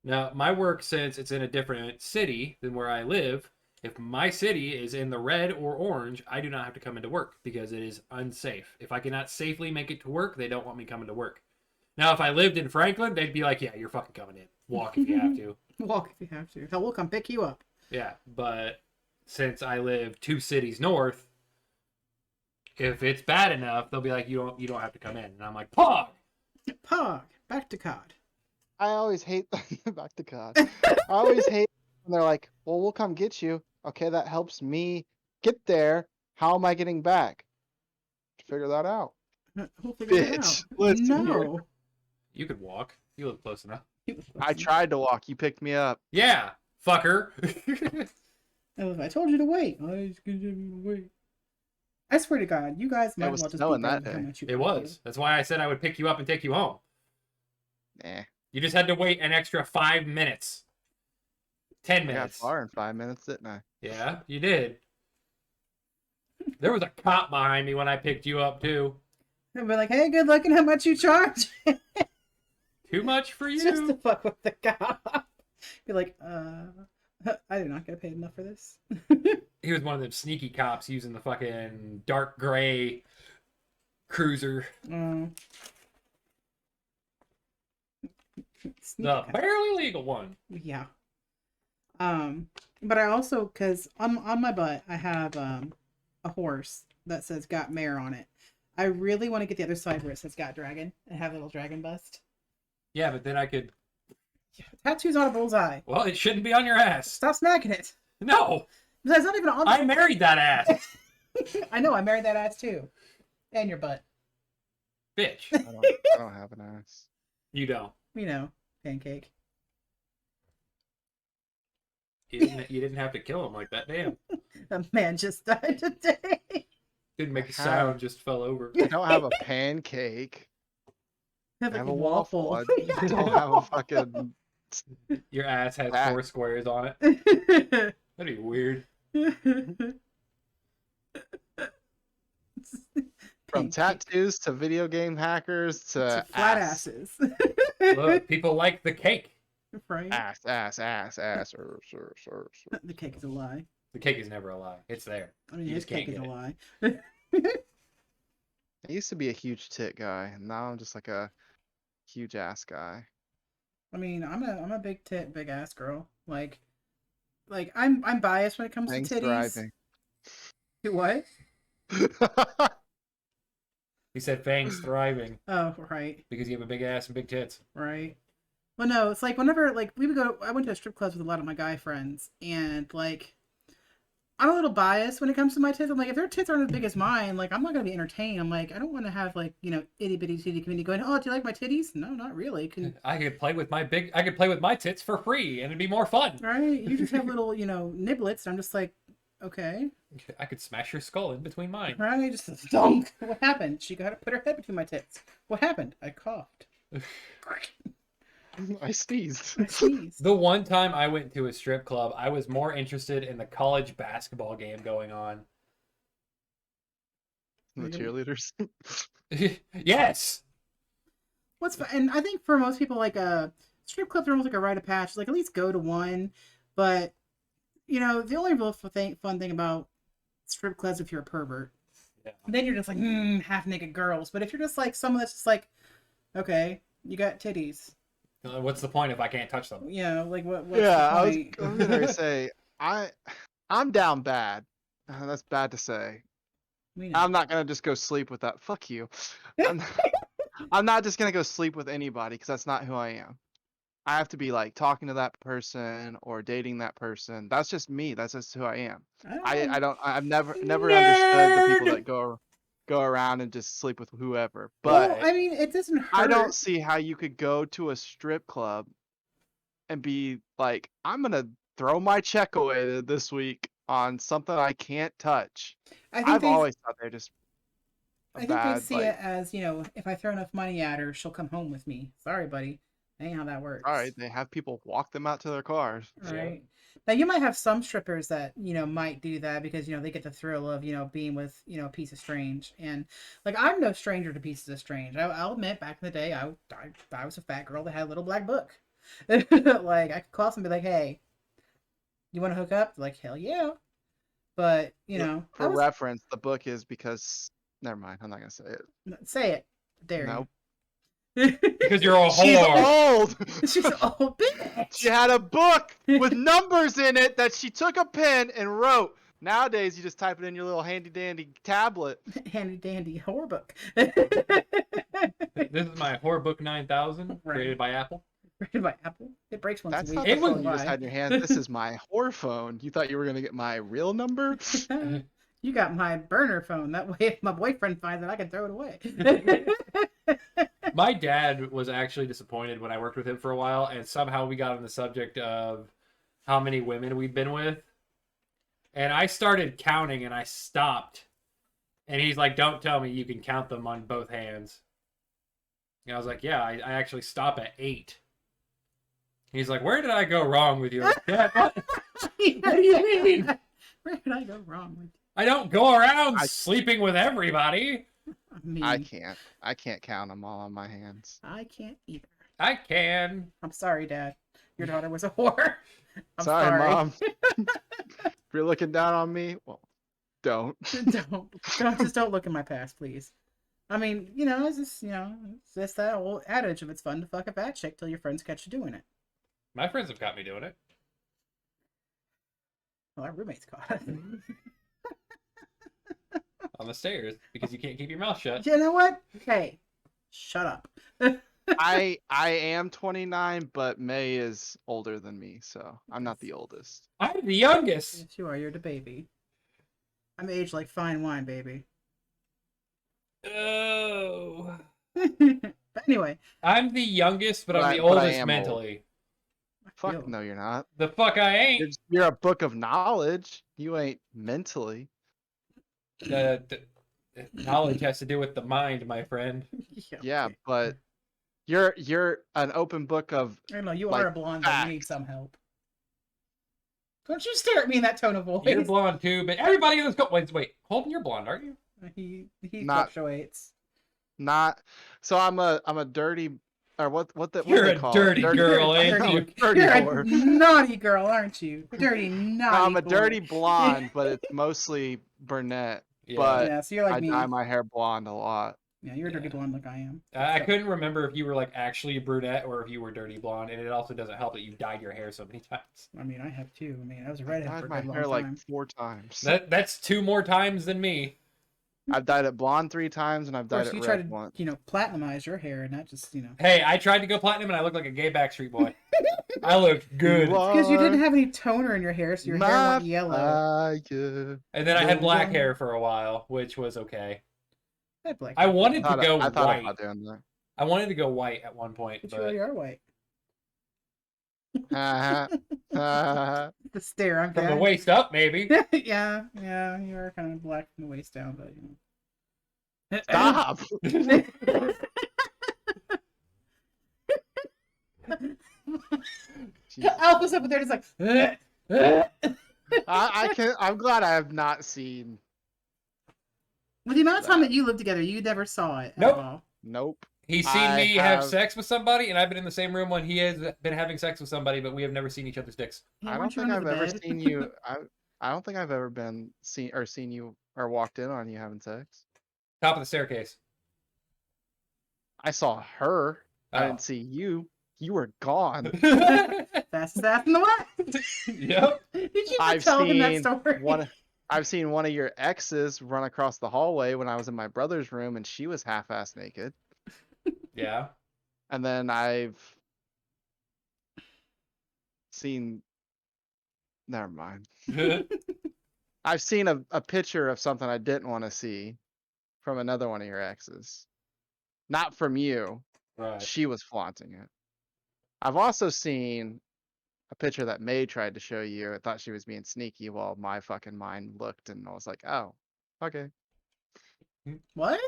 C: Now, my work, since it's in a different city than where I live, if my city is in the red or orange, I do not have to come into work because it is unsafe. If I cannot safely make it to work, they don't want me coming to work. Now, if I lived in Franklin, they'd be like, yeah, you're fucking coming in. Walk if you have to.
A: Walk if you have to. Hell, we'll come pick you up.
C: Yeah, but since I live 2 cities north, if it's bad enough, they'll be like, you don't have to come in. And I'm like, Pog!
A: Pog, back to COD.
B: I always hate back to God. I always hate when they're like, "Well, we'll come get you." Okay, that helps me get there. How am I getting back? Figure that out.
A: We'll figure it
B: Bitch,
A: out.
B: listen here.
A: No.
C: You could walk. You live close enough.
B: I tried to walk. You picked me up.
C: Yeah, fucker.
A: I told you to wait. I was gonna wait. I swear to God, you guys might
B: was
A: as well just
B: snowing
A: be
B: that
A: how
B: day.
A: much you
C: It was. That's why I said I would pick you up and take you home.
B: Nah,
C: You just had to wait an extra 5 minutes. 10
B: I got
C: minutes.
B: far in 5 minutes, didn't I?
C: Yeah, you did. There was a cop behind me when I picked you up, too.
A: And be like, hey, good looking, how much you charge?
C: Too much for you?
A: Just to fuck with the cop. Be like, I did not get paid enough for this.
C: He was one of them sneaky cops using the fucking dark gray cruiser.
A: Sneaky
C: The
A: cop.
C: barely legal one.
A: Yeah. But I also, because on my butt, I have a horse that says got mare on it. I really want to get the other side where it says got dragon and have a little dragon bust.
C: Yeah, but then I could...
A: Tattoo's on a bullseye.
C: Well, it shouldn't be on your ass.
A: Stop smacking it.
C: No!
A: That's not even on.
C: I married that ass.
A: I know, I married that ass too. And your butt.
C: Bitch.
B: I don't have an ass.
C: You don't.
A: You know, pancake.
C: You didn't have to kill him like that. Damn.
A: A man just died today.
C: Didn't make a
B: How?
C: sound, just fell over.
B: I don't have a pancake.
A: I
B: I
A: have
B: have
A: like
B: a waffle. I
A: waffle.
B: don't have a fucking.
C: Your ass has
B: Ah.
C: 4 squares on it. That'd be weird.
B: From tattoos to video game hackers to
A: flat
B: ass.
A: asses.
C: Look, people like the cake.
A: Right?
B: Ass. Sir.
A: The cake is a lie.
C: The cake is never a lie. It's there.
A: I mean,
C: You
A: his
C: just can't
A: cake is a
C: get
A: lie.
B: I used to be a huge tit guy, and now I'm just like a huge ass guy.
A: I mean, I'm a big tit, big ass girl. Like I'm biased when it comes
B: Thanks
A: to
B: for
A: titties. What?
B: thriving.
C: He said Fang's thriving
A: Oh, right,
C: because you have a big ass and big tits.
A: right. Well, no, it's like whenever like we would go. I went to strip clubs with a lot of my guy friends, and like I'm a little biased when it comes to my tits. I'm like, if their tits aren't as big as mine, like I'm not gonna be entertained. I'm like, I don't want to have like itty bitty titty community going. Oh, do you like my titties? No, not really.
C: I could play with my tits for free and it'd be more fun.
A: Right? You just have little niblets. I'm just like, okay.
C: I could smash your skull in between mine.
A: Right? Just thunk. What happened? She got to put her head between my tits. What happened? I coughed.
B: I sneezed.
A: I sneezed.
C: The one time I went to a strip club, I was more interested in the college basketball game going on.
B: The cheerleaders.
C: Yes.
A: And I think for most people, like strip clubs are almost like a rite of passage. Like, at least go to one. But, the only real fun thing about strip clubs, if you're a pervert,
C: Yeah.
A: then you're just like, half naked girls. But if you're just like someone that's just like, okay, you got titties.
C: What's the point if I can't touch them?
A: Like what's
B: Yeah,
A: the
B: I was
A: point?
B: gonna say I'm down bad. That's bad to say.
A: We know.
B: I'm not gonna just go sleep with that. Fuck you. I'm I'm not just gonna go sleep with anybody because that's not who I am. I have to be like talking to that person or dating that person. That's just me. That's just who I am. I don't. I've never understood the people that
A: Nerd!
B: go around and just sleep with whoever. But
A: Well, I mean, it doesn't
B: I don't
A: hurt.
B: see how you could go to a strip club and be like, I'm gonna throw my check away this week on something I can't touch.
A: I think
B: I've
A: they,
B: always thought they're just a
A: I think they
B: bad
A: see
B: like.
A: it as, if I throw enough money at her, she'll come home with me. Sorry, buddy. That ain't how that
B: All
A: works.
B: right, they have people walk them out to their cars.
A: All
C: Yeah.
A: right. Now you might have some strippers that might do that because they get the thrill of being with a piece of strange, and like I'm no stranger to pieces of strange. I'll admit, back in the day, I was a fat girl that had a little black book. Like I could call somebody like, hey, you want to hook up? Like, hell yeah. But I
B: For
A: was
B: reference, the book is because. Never mind. I'm not gonna say it.
A: say it, dare
B: Nope.
A: you?
C: Because you're a
B: She's
C: whore.
B: old.
A: She's old bitch.
B: She had a book with numbers in it that she took a pen and wrote. Nowadays, you just type it in your little handy dandy tablet.
A: Handy dandy whore book.
C: This is my Horror Book 9000,
A: Right.
C: created by Apple.
A: Rated by Apple. It breaks once
B: That's
A: a week.
B: not
C: It
B: the
C: was-
B: phone you just had in your hand. This is my whore phone. You thought you were gonna get my real number?
A: You got my burner phone. That way, if my boyfriend finds it, I can throw it away.
C: My dad was actually disappointed when I worked with him for a while, and somehow we got on the subject of how many women we'd been with. And I started counting, and I stopped. And he's like, don't tell me you can count them on both hands. And I was like, yeah, I actually stop at 8. He's like, where did I go wrong with you? I'm like, Dad, what do you mean?
A: Where did I go wrong with
C: I don't go around sleeping with everybody.
A: me?
B: I can't count them all on my hands.
A: I can't either.
C: I can.
A: I'm sorry, Dad. Your daughter was a whore. I'm
B: Sorry, Mom. If you're looking down on me, well, don't.
A: Don't look in my past, please. I mean, it's just, it's just that old adage of it's fun to fuck a fat chick till your friends catch you doing it.
C: My friends have got me doing it.
A: Well, our roommates caught us.
C: On the stairs because you can't keep your mouth shut.
A: You know what? Hey, shut up.
B: I am 29, but May is older than me, so I'm not the oldest.
C: I'm the youngest.
A: Yes, you are. You're the baby. I'm aged like fine wine, baby.
C: Oh.
A: But anyway,
C: I'm the youngest, but I'm the
B: But I
C: oldest
B: am
C: mentally.
B: Fuck
A: Yo.
B: no, you're not.
C: The fuck I ain't.
B: You're a book of knowledge. You ain't mentally.
C: The knowledge has to do with the mind, my friend.
B: Yeah,
A: okay.
B: but you're an open book of.
A: I know you
B: like,
A: are a blonde, but you need
B: facts.
A: some help. Don't you stare at me in that tone of voice.
C: You're blonde too, but everybody in this wait, Holden, you're blonde, aren't you?
A: He
B: Not-
A: fluctuates.
B: Not. So I'm a dirty. Or what
C: You're
B: they
C: a
B: call
C: dirty
B: it?
C: girl,
A: Dirty-
C: ain't you?
B: Dirty
A: You're a
B: whore.
A: naughty girl, aren't you? Dirty naughty.
B: No, I'm a
A: whore.
B: dirty blonde, but it's mostly brunette. But
A: Yeah, so you're like
B: I
A: me.
B: dye my hair blonde a lot.
A: Yeah, you're a dirty
C: Yeah.
A: blonde like I am.
C: I couldn't remember if you were like actually a brunette or if you were dirty blonde, and it also doesn't help that you dyed your hair so many times.
A: I mean, I have too. I mean, I was a
B: I
A: redhead
B: dyed
A: for a
B: my
A: good
B: hair
A: long
B: like
A: time.
B: 4 times.
C: That's 2 more times than me.
B: I've dyed it blonde 3 times, and I've
A: Of
B: dyed
A: course,
B: it
A: you
B: red
A: tried to,
B: once.
A: platinumize your hair, and that just,
C: Hey, I tried to go platinum and I looked like a gay Backstreet Boy. I looked good.
A: because you didn't have any toner in your hair, so your hair went yellow.
B: Fire.
C: And then I had black
A: Don't-
C: hair for a while, which was okay.
A: I had black
C: I
A: hair.
C: wanted to go
B: I thought
C: white.
B: about doing that.
C: I wanted to go white at one point,
A: But you
C: but
A: really are white.
B: Ha, ha.
A: The stare, I'm
C: from the
A: dead.
C: waist up, maybe.
A: yeah, you are kind of black from the waist down, but
B: Stop. Jesus.
A: Alpha's up there, just like.
B: I'm glad I have not seen.
A: With the amount of time that you lived together, you never saw it
C: Nope.
A: at all.
B: Nope.
C: He's seen
B: I
C: me have
B: have.
C: sex with somebody, and I've been in the same room when he has been having sex with somebody, but we have never seen each other's dicks.
A: Yeah,
B: I don't
A: weren't you
B: think
A: under
B: I've
A: the
B: ever
A: bed?
B: seen you. I don't think I've ever been seen you or walked in on you having sex.
C: Top of the staircase.
B: I saw her. I
C: Oh.
B: didn't see you. You were gone.
A: Fastest ass in the West.
C: Yep.
A: Did you ever
B: I've
A: tell him that
B: seen
A: story?
B: one. I've seen one of your exes run across the hallway when I was in my brother's room, and she was half-ass naked.
C: Yeah.
B: And then I've seen. Never mind. I've seen a picture of something I didn't want to see from another one of your exes. Not from you.
C: Right.
B: She was flaunting it. I've also seen a picture that May tried to show you. I thought she was being sneaky while my fucking mind looked, and I was like, oh, okay.
A: What?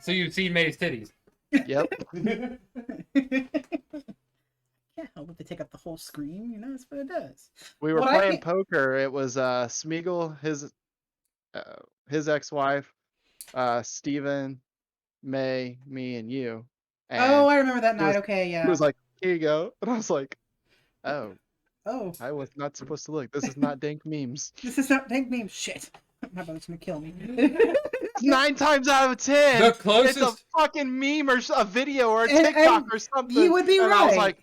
C: So you've seen May's titties.
B: Yep.
A: Can't help it to take up the whole screen. You know, that's what it does.
B: We were
A: What I
B: playing
A: can't-
B: poker. It was Smeagol, his ex-wife, Steven, May, me, and you.
A: Oh,
B: And
A: I remember that
B: he was,
A: night. Okay,
B: he
A: yeah.
B: was like, here you go. And I was like, oh,
A: Oh,
B: I was not supposed to look. This is not dank memes.
A: this is not dank meme. Shit. My brother's gonna kill me.
B: 9 times out of 10,
C: The
B: it's a
C: closest
B: fucking meme or a video or a
A: And-
B: TikTok
A: and
B: or something.
A: you would be
B: and I was
A: right.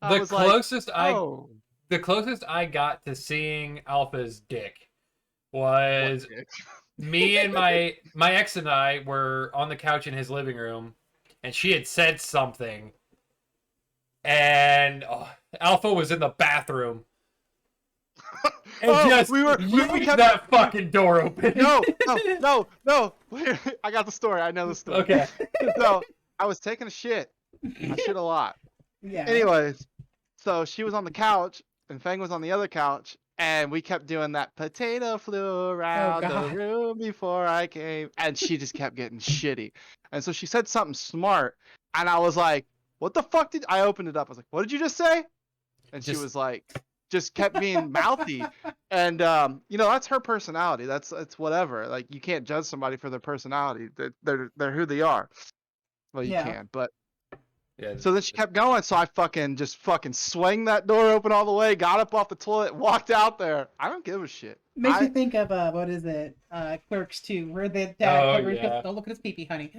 B: like,
C: the closest
B: oh,
C: the closest I got to seeing Alpha's dick was
B: what dick?
C: me and my ex and I were on the couch in his living room, and she had said something, and Alpha was in the bathroom. And just
B: we kept
C: that fucking door open.
B: no. Wait, I got the story. I know the story.
C: Okay.
B: So I was taking a shit. I shit a lot.
A: Yeah.
B: Anyways, so she was on the couch and Fang was on the other couch, and we kept doing that potato flew around the
A: God.
B: room before I came, and she just kept getting shitty. And so she said something smart, and I was like, "What the fuck did?" I opened it up. I was like, "What did you just say?" And she
C: Just-
B: was like, just kept being mouthy. And that's her personality. That's whatever. Like, you can't judge somebody for their personality. They're who they are. Well, you
A: Yeah.
B: can, but
C: Yeah.
B: so then she kept going. So I fucking swung that door open all the way, got up off the toilet, walked out there. I don't give a shit.
A: Makes me think of what is it? Clerks 2, where the dad
C: Oh,
A: covers
C: yeah.
A: don't look at his pee-pee, honey.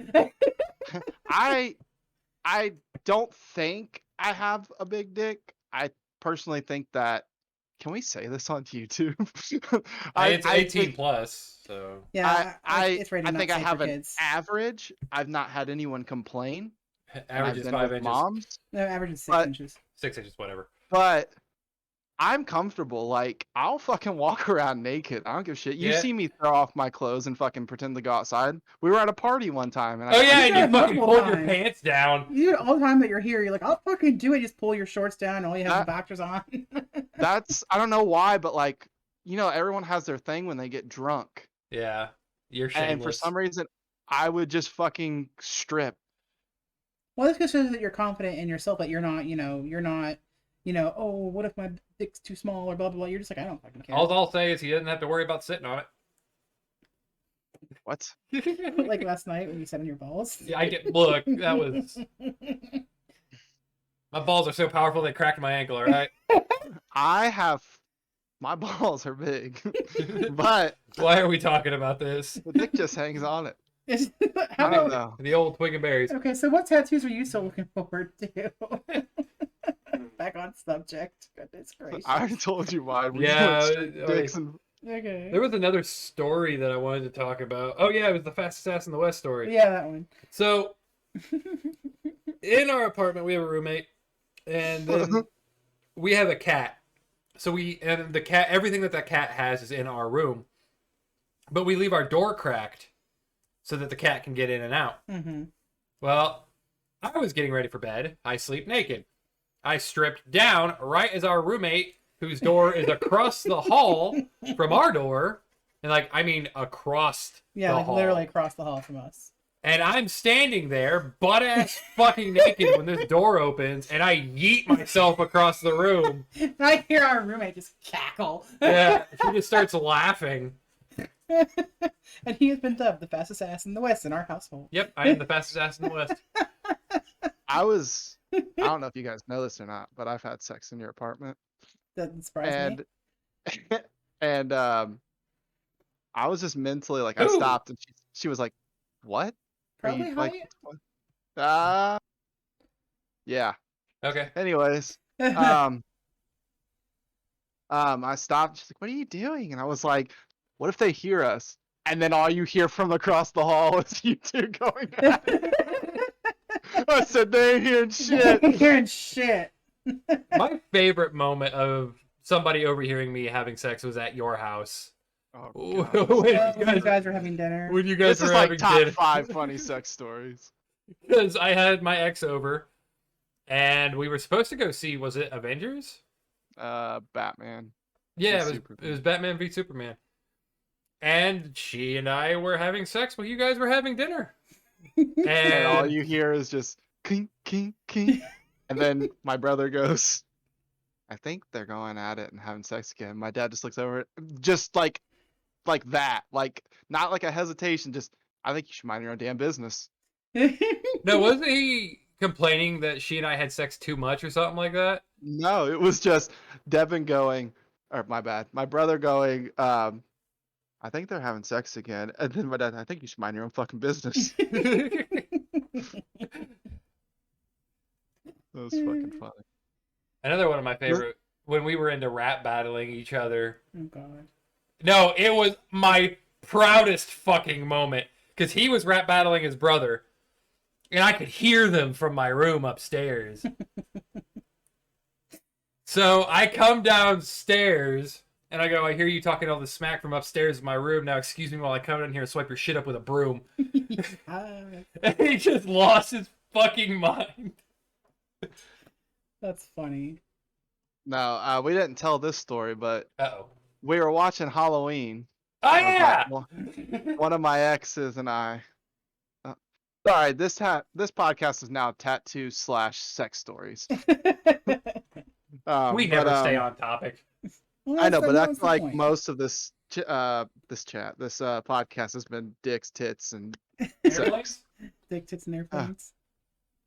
B: I don't think I have a big dick. I personally think that. Can we say this on YouTube?
C: It's 18
B: think,
C: plus, so
A: Yeah, it's
B: I
A: rated not
B: think I
A: safe
B: have
A: for
B: an
A: kids.
B: average. I've not had anyone complain.
C: average
B: I've
C: is
B: been
C: 5
B: with
C: inches,
B: moms,
A: No, average is 6
B: but-
A: inches.
C: 6 inches, whatever.
B: but I'm comfortable. Like, I'll fucking walk around naked. I don't give a shit. You
C: Yeah.
B: see me throw off my clothes and fucking pretend to go outside. We were at a party one time, and
C: Oh yeah, and
A: that
C: you fucking
A: multiple
C: pulled your
A: times.
C: pants down.
A: You do it all the time that you're here. You're like, I'll fucking do it. Just pull your shorts down and all you have is
B: That-
A: boxers on.
B: that's I don't know why, but like, everyone has their thing when they get drunk,
C: Yeah, you're shameless.
B: and for some reason, I would just fucking strip.
A: Well, this just shows that you're confident in yourself, that you're not, oh, what if my dick's too small or blah, blah, blah. You're just like, I don't fucking care.
C: All I'll say is he doesn't have to worry about sitting on
B: What?
C: it.
A: Like last night when you sat on your balls.
C: Yeah, I get. Look, that was. My balls are so powerful they cracked my ankle. All right.
B: My balls are big, but
C: Why are we talking about this?
B: the dick just hangs on it.
A: How
B: I don't
A: about-
B: know.
C: The old twig and berries.
A: Okay, so what tattoos are you still looking forward to? Back on subject. Goodness gracious.
B: I already told you mine. We
C: Yeah,
B: went straight dicks and
A: Okay.
C: There was another story that I wanted to talk about. Oh yeah, it was the fastest ass in the West story.
A: Yeah, that one.
C: So in our apartment we have a roommate, and then we have a cat. So the cat, everything that cat has is in our room, but we leave our door cracked so that the cat can get in and out.
A: Mm-hmm.
C: Well, I was getting ready for bed. I sleep naked. I stripped down right as our roommate, whose door is across the hall from our door, and across
A: Yeah,
C: the
A: like
C: hall.
A: literally across the hall from us.
C: And I'm standing there, butt ass fucking naked when this door opens, and I yeet myself across the room.
A: I hear our roommate just cackle.
C: Yeah, she just starts laughing.
A: And he has been dubbed the fastest ass in the West in our household.
C: Yep, I am the fastest ass in the West.
B: I don't know if you guys know this or not, but I've had sex in your apartment,
A: Doesn't surprise me.
B: and and I was just mentally like, I
C: Who?
B: stopped, and she was like, "What? Are you
A: Probably
B: like?"
A: Hyatt.
B: Uh, yeah.
C: Okay.
B: Anyways, um, I stopped. She's like, "What are you doing?" And I was like, "What if they hear us?" And then all you hear from across the hall is you two going at it. I said, "They ain't hearing shit."
A: Hearing shit.
C: My favorite moment of somebody overhearing me having sex was at your house.
B: Oh
C: When
B: god,
C: you
A: You
C: guys,
A: guys were having dinner.
C: when you guys
B: this is
C: were
B: like
C: having
B: top
C: dinner.
B: 5 funny sex stories.
C: Because I had my ex over, and we were supposed to go see, was it Avengers?
B: Batman.
C: Yeah, it
B: Superman.
C: was Batman v Superman. And she and I were having sex while you guys were having dinner.
B: And all
C: And
B: you hear is just kink, kink, kink. And then my brother goes, I think they're going at it and having sex again. My dad just looks over it, just like that. Like, not like a hesitation, just, I think you should mind your own damn business.
C: no, wasn't he complaining that she and I had sex too much or something like that?
B: No, it was just Devin going, or my bad, my brother going, I think they're having sex again. And then my dad, I think you should mind your own fucking business. That was fucking funny.
C: Another one of my favorite, when we were into rap battling each other.
A: Oh god.
C: No, it was my proudest fucking moment. Because he was rap battling his brother. And I could hear them from my room upstairs. So I come downstairs and I go, I hear you talking all the smack from upstairs in my room. Now excuse me while I come in here and swipe your shit up with a broom. And he just lost his fucking mind.
A: That's funny.
B: No, we didn't tell this story, but
C: Uh-oh.
B: we were watching Halloween.
C: Oh yeah!
B: One of my exes and I. Sorry, this podcast is now tattoo/sex stories.
C: We never stay on topic.
A: Well,
B: I know, but I
A: that's
B: feel
A: the
B: like
A: point.
B: most of this podcast has been dicks, tits, and
C: Airplanes?
A: Dick tits and airplanes.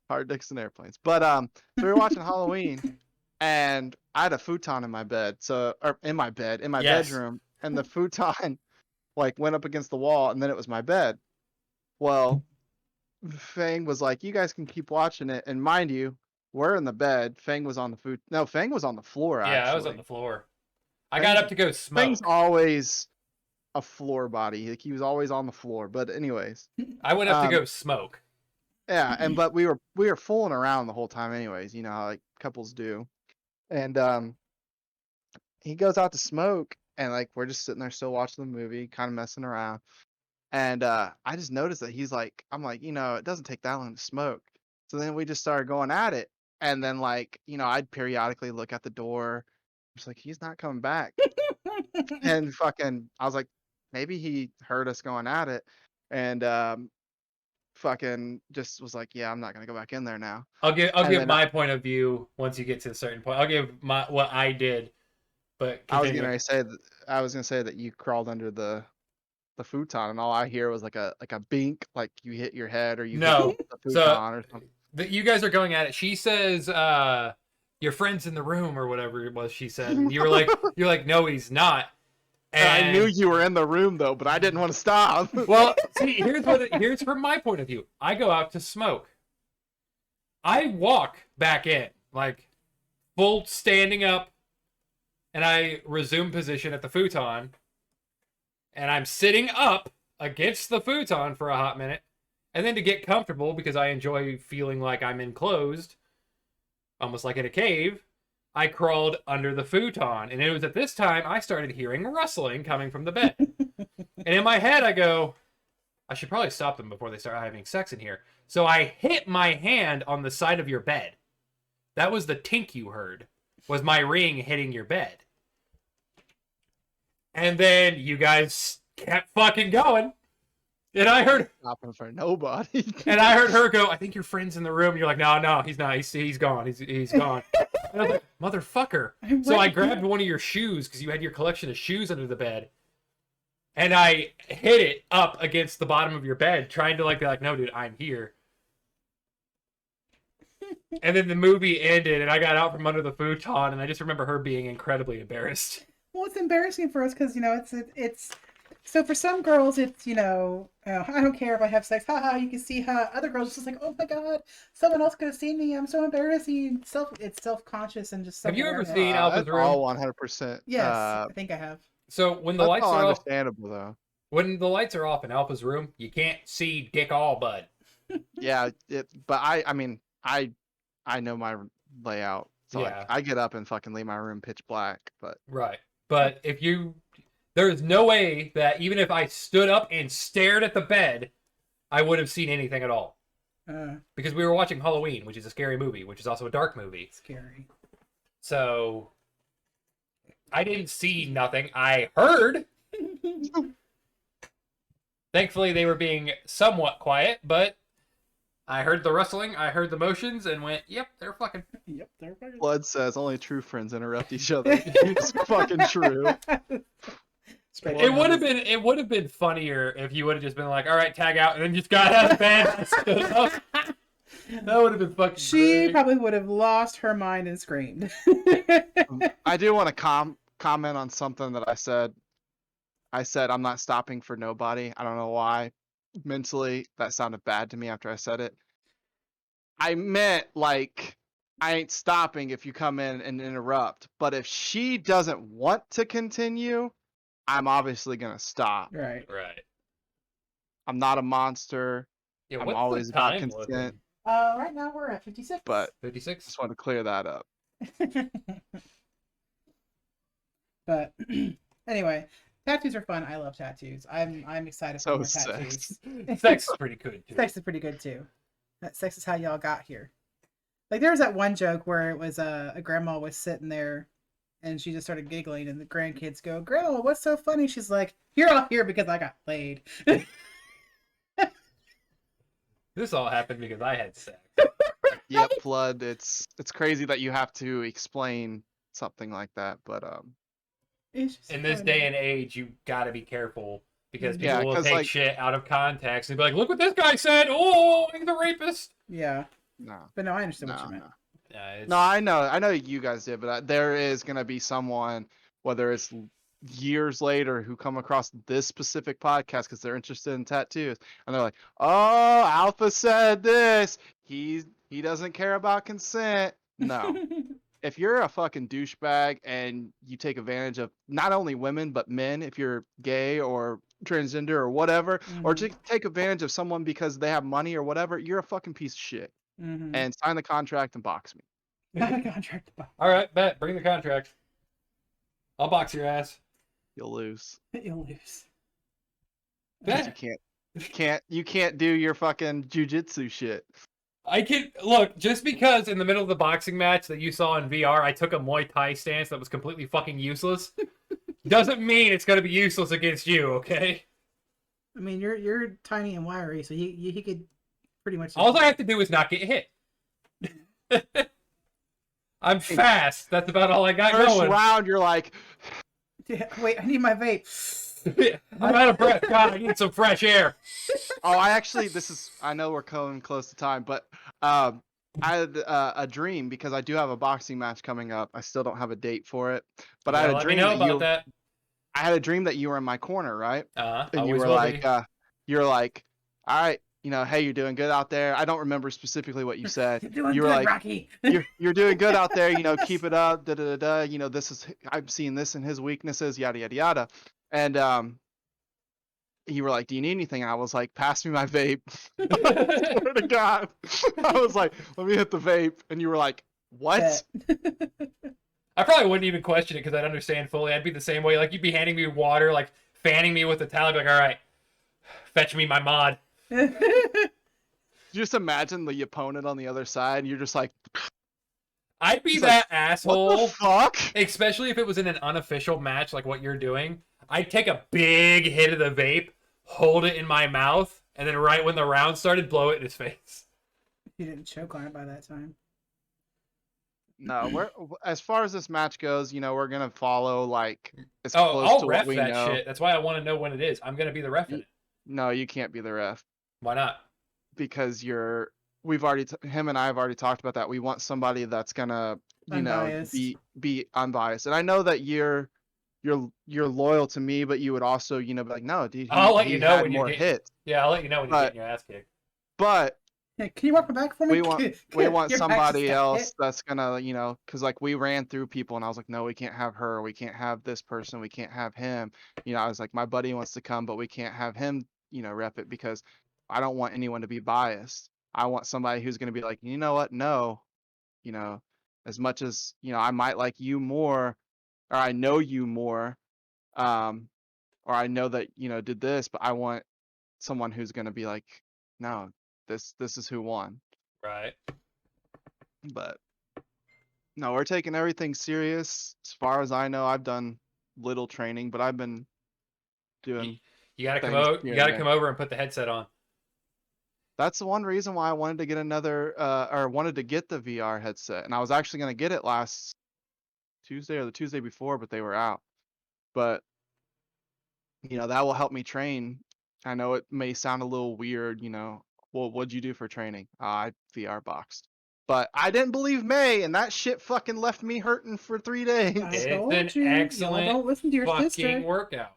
B: hard dicks and airplanes. But so we were watching Halloween, and I had a futon in my bed, in my
C: Yes.
B: bedroom, and the futon like went up against the wall, and then it was my bed. Well, Fang was like, "You guys can keep watching it," and mind you, we're in the bed. Fang was on the No, Fang was on the floor.
C: Yeah,
B: Actually,
C: I was on the floor. I got up to go smoke.
B: Fang's always a floor body. Like, he was always on the floor. But anyways,
C: I went up to go smoke.
B: yeah, but we were fooling around the whole time. Anyways, you know how like couples do. And he goes out to smoke, and like we're just sitting there still watching the movie, kind of messing around. And I just noticed that he's like, I'm like, it doesn't take that long to smoke. So then we just started going at it. And then like, I'd periodically look at the door. I was like, he's not coming back. And fucking, I was like, maybe he heard us going at it. And fucking just was like, yeah, I'm not gonna go back in there now.
C: I'll give
B: then
C: my point of view once you get to a certain point. I'll give what I did, but
B: I was
C: continue.
B: gonna say that you crawled under the futon, and all I hear was like a bink, like you hit your head or you
C: No.
B: hit the
C: So
B: futon or something.
C: you guys are going at it. She says, your friend's in the room or whatever it was she said. And you're like, no, he's not. And
B: I knew you were in the room though, but I didn't want to stop.
C: Well, see, here's from my point of view. I go out to smoke. I walk back in, like full standing up, and I resume position at the futon. And I'm sitting up against the futon for a hot minute. And then to get comfortable, because I enjoy feeling like I'm enclosed, almost like in a cave, I crawled under the futon. And it was at this time I started hearing rustling coming from the bed. And in my head, I go, I should probably stop them before they start having sex in here. So I hit my hand on the side of your bed. That was the tink you heard, was my ring hitting your bed. And then you guys kept fucking going. And I heard
B: stopping for nobody.
C: And I heard her go, I think your friend's in the room. And you're like, no, he's not. He's gone. He's gone. And I was like, motherfucker. So I grabbed one of your shoes, because you had your collection of shoes under the bed. And I hit it up against the bottom of your bed, trying to be like, no, dude, I'm here. And then the movie ended, and I got out from under the futon, and I just remember her being incredibly embarrassed.
A: Well, it's embarrassing for us because it's so for some girls it's I don't care if I have sex, haha. You can see how other girls it's just like, oh my god, someone else could have seen me. I'm so embarrassing. It's self conscious and just
C: Have
A: self
C: you ever
A: awareness.
C: seen Alpha's
B: That's all
C: room?
B: 100%.
A: Yes, I think I have.
C: So when the
B: That's
C: lights
B: all
C: are off,
B: understandable though.
C: when the lights are off in Alpha's room, you can't see Dick Allbud.
B: Yeah, but I mean, I know my layout. So
C: Yeah.
B: like, I get up and fucking leave my room pitch black, but
C: Right. But there is no way that even if I stood up and stared at the bed, I would have seen anything at all. Because we were watching Halloween, which is a scary movie, which is also a dark movie.
A: Scary.
C: So I didn't see nothing. I heard. Thankfully, they were being somewhat quiet, but I heard the rustling, I heard the motions, and went, yep, they're fucking.
A: Yep, they're fucking.
B: Blood says only true friends interrupt each other. It's fucking true.
C: It would have been funnier if you would have just been like, all right, tag out, and then just got out of bed and stood up. That would have been fucking
A: She
C: great.
A: probably would have lost her mind and screamed.
B: I do want to comment on something that I said. I said I'm not stopping for nobody. I don't know why. Mentally, that sounded bad to me after I said it. I meant like I ain't stopping if you come in and interrupt. But if she doesn't want to continue, I'm obviously gonna stop.
A: Right.
C: Right.
B: I'm not a monster.
C: Yeah,
B: I'm
C: what's
B: always
C: the
B: about
C: time
B: consent.
C: looking?
A: Right now we're at 56.
B: But
C: 56?
B: just want to clear that up.
A: But anyway, tattoos are fun. I love tattoos. I'm excited for
B: So
A: more
B: is
A: tattoos.
C: Sex is pretty good, too.
A: Sex is pretty good too. That sex is how y'all got here. Like there was that one joke where it was a grandma was sitting there and she just started giggling and the grandkids go, "Grandma, what's so funny?" She's like, "You're all here because I got played."
C: This all happened because I had sex.
B: Yep, Flood. It's crazy that you have to explain something like that, but
A: It's just
C: In this
A: funny.
C: day and age, you gotta be careful because people
B: Yeah,
C: will
B: 'cause,
C: take
B: like-
C: shit out of context and be like, look what this guy said! Oh, he's a rapist!
A: Yeah,
B: no.
A: but no, I understand
B: No,
A: what you meant.
B: no.
C: Yeah,
B: No, I know you guys did, but there is gonna be someone, whether it's years later, who come across this specific podcast because they're interested in tattoos, and they're like, "Oh, Alpha said this. He doesn't care about consent." No, if you're a fucking douchebag and you take advantage of not only women but men, if you're gay or transgender or whatever, or
A: Mhm.
B: take advantage of someone because they have money or whatever, you're a fucking piece of shit.
A: Mhm.
B: And sign the contract and box me.
A: Not a contract.
C: Alright, bet. Bring the contract. I'll box your ass.
B: You'll lose.
A: You'll lose.
B: 'Cause
C: Bet.
B: you can't do your fucking jujitsu shit.
C: I can look, just because in the middle of the boxing match that you saw in VR, I took a Muay Thai stance that was completely fucking useless, doesn't mean it's gonna be useless against you, okay?
A: I mean, you're tiny and wiry, so he could pretty much.
C: All I have to do is not get hit. I'm fast. That's about all I got
B: First
C: going.
B: round, you're like,
A: Yeah, wait, I need my vape.
C: I'm out of breath. God, I need some fresh air.
B: oh, I know we're coming close to time, but I had a dream because I do have a boxing match coming up. I still don't have a date for it, but I had a
C: Let me
B: dream
C: know
B: that
C: about
B: you.
C: that.
B: I had a dream that you were in my corner, right? And you
C: Always
B: were
C: will
B: like,
C: be.
B: you're like, all right, hey, you're doing good out there. I don't remember specifically what you said.
A: You're doing
B: You were
A: good,
B: like,
A: Rocky.
B: you're doing good out there. Keep it up. Da da da da. I'm seeing this in his weaknesses. Yada yada yada. And you were like, do you need anything? And I was like, pass me my vape. I swear to God. I was like, let me hit the vape. And you were like, what?
C: I probably wouldn't even question it because I'd understand fully. I'd be the same way. Like, you'd be handing me water, like, fanning me with the towel. I'd be like, all right, fetch me my mod.
B: Just imagine the opponent on the other side, and you're just like,
C: I'd be
B: He's
C: that
B: what
C: asshole,
B: the fuck?
C: especially if it was in an unofficial match like what you're doing. I'd take a big hit of the vape, hold it in my mouth, and then right when the round started, blow it in his face.
A: You didn't choke on it by that time.
B: No, as far as this match goes, we're gonna follow like as
C: Oh,
B: close
C: I'll
B: to
C: ref
B: what we
C: that
B: know.
C: shit. That's why I want to know when it is. I'm going to be the ref in it.
B: No, you can't be the ref
C: Why not?
B: because you're him and I have already talked about that. We want somebody that's gonna,
A: Unbiased.
B: be unbiased. And I know that you're loyal to me, but you would also, be like, no, dude,
C: I'll let you
B: he
C: know
B: had
C: when you're
B: more
C: getting.
B: hits.
C: Yeah, I'll let you know when you're
B: But
C: getting your ass kicked.
B: but
A: Yeah, can you walk my back for me?
B: we want
A: Your back just
B: somebody
A: got
B: else
A: hit.
B: that's gonna, because like we ran through people and I was like, no, we can't have her, we can't have this person, we can't have him. I was like, my buddy wants to come, but we can't have him, rep it because I don't want anyone to be biased. I want somebody who's gonna be like, you know what? No, you know, as much as, I might like you more, or I know you more, um, or I know that, did this, but I want someone who's gonna be like, no, this is who won.
C: Right.
B: But no, we're taking everything serious. As far as I know, I've done little training, but I've been
C: You,
B: doing
C: you gotta come
B: things
C: over. You
B: here and
C: gotta
B: there.
C: come over and put the headset on.
B: That's the one reason why I wanted to get or wanted to get the VR headset. And I was actually going to get it last Tuesday or the Tuesday before, but they were out. But, that will help me train. I know it may sound a little weird, well, what'd you do for training? I VR boxed. But I didn't believe May, and that shit fucking left me hurting for 3 days.
A: I
C: It's an
A: told you, y'all
C: excellent
A: don't listen to your
C: fucking
A: sister.
C: workout.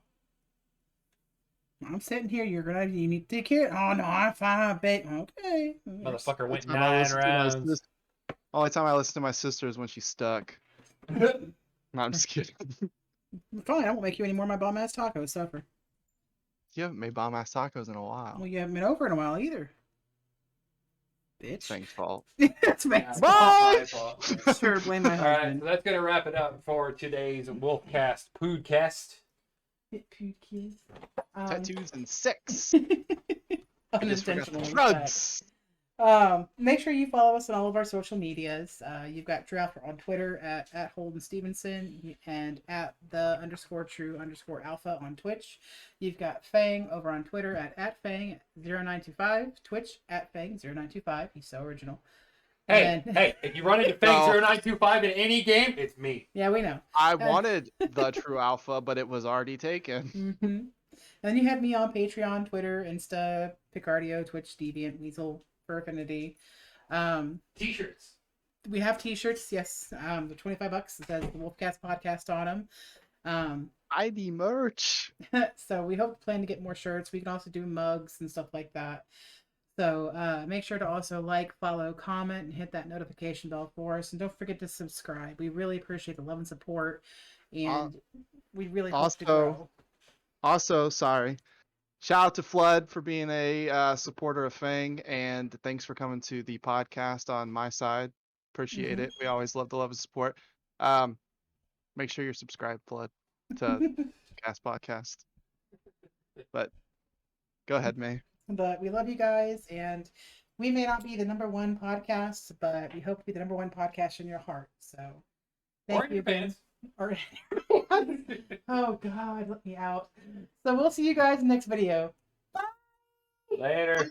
A: I'm sitting here. You need to take care. Oh no, I'm fine, babe. Okay.
C: Motherfucker went
B: Time I
C: 9
B: listen to my
C: rounds.
B: sis- Only time I listen to my sister is when she's stuck. No, I'm just kidding.
A: Fine. I won't make you any more of my bomb ass tacos. Suffer.
B: You haven't made bomb ass tacos in a while.
A: Well, you haven't been over in a while either. Bitch.
B: Fang's fault.
A: It's Meg's
B: Bye!
A: fault. Sure, blame my
C: All right,
A: husband.
C: so that's gonna wrap it up for today's Wolfcast Poodcast.
B: Tattoos and sex.
A: Unintentional.
B: Drugs.
A: Make sure you follow us on all of our social medias. You've got Tru Alpha on Twitter at Holden Stevenson and at _Tru_Alpha on Twitch. You've got Fang over on Twitter at Fang0925, Twitch at Fang0925. He's so original.
C: Hey,
A: And-
C: hey, if you run into Fang 0925 in any game, it's me.
A: Yeah, we know.
B: I wanted the Tru Alpha, but it was already taken.
A: Mm-hmm. And then you have me on Patreon, Twitter, Insta, Picardio, Twitch, Deviant, Weasel, for Affinity.
C: T-shirts.
A: We have T-shirts, yes. They're $25. It says the Wolfcast podcast on them.
B: ID merch.
A: So we hope to plan to get more shirts. We can also do mugs and stuff like that. So make sure to also like, follow, comment, and hit that notification bell for us. And don't forget to subscribe. We really appreciate the love and support. And we really hope to grow.
B: Also, sorry. Shout out to Flood for being a supporter of Fang, and thanks for coming to the podcast on my side. Appreciate it. We always love the love and support. Make sure you're subscribed, Flood, to Cast Podcast. But go ahead, May.
A: But we love you guys, and we may not be the #1 podcast, but we hope to be the #1 podcast in your heart. So thank you again. Or oh God, let me out. So we'll see you guys in the next video. Bye.
C: Later.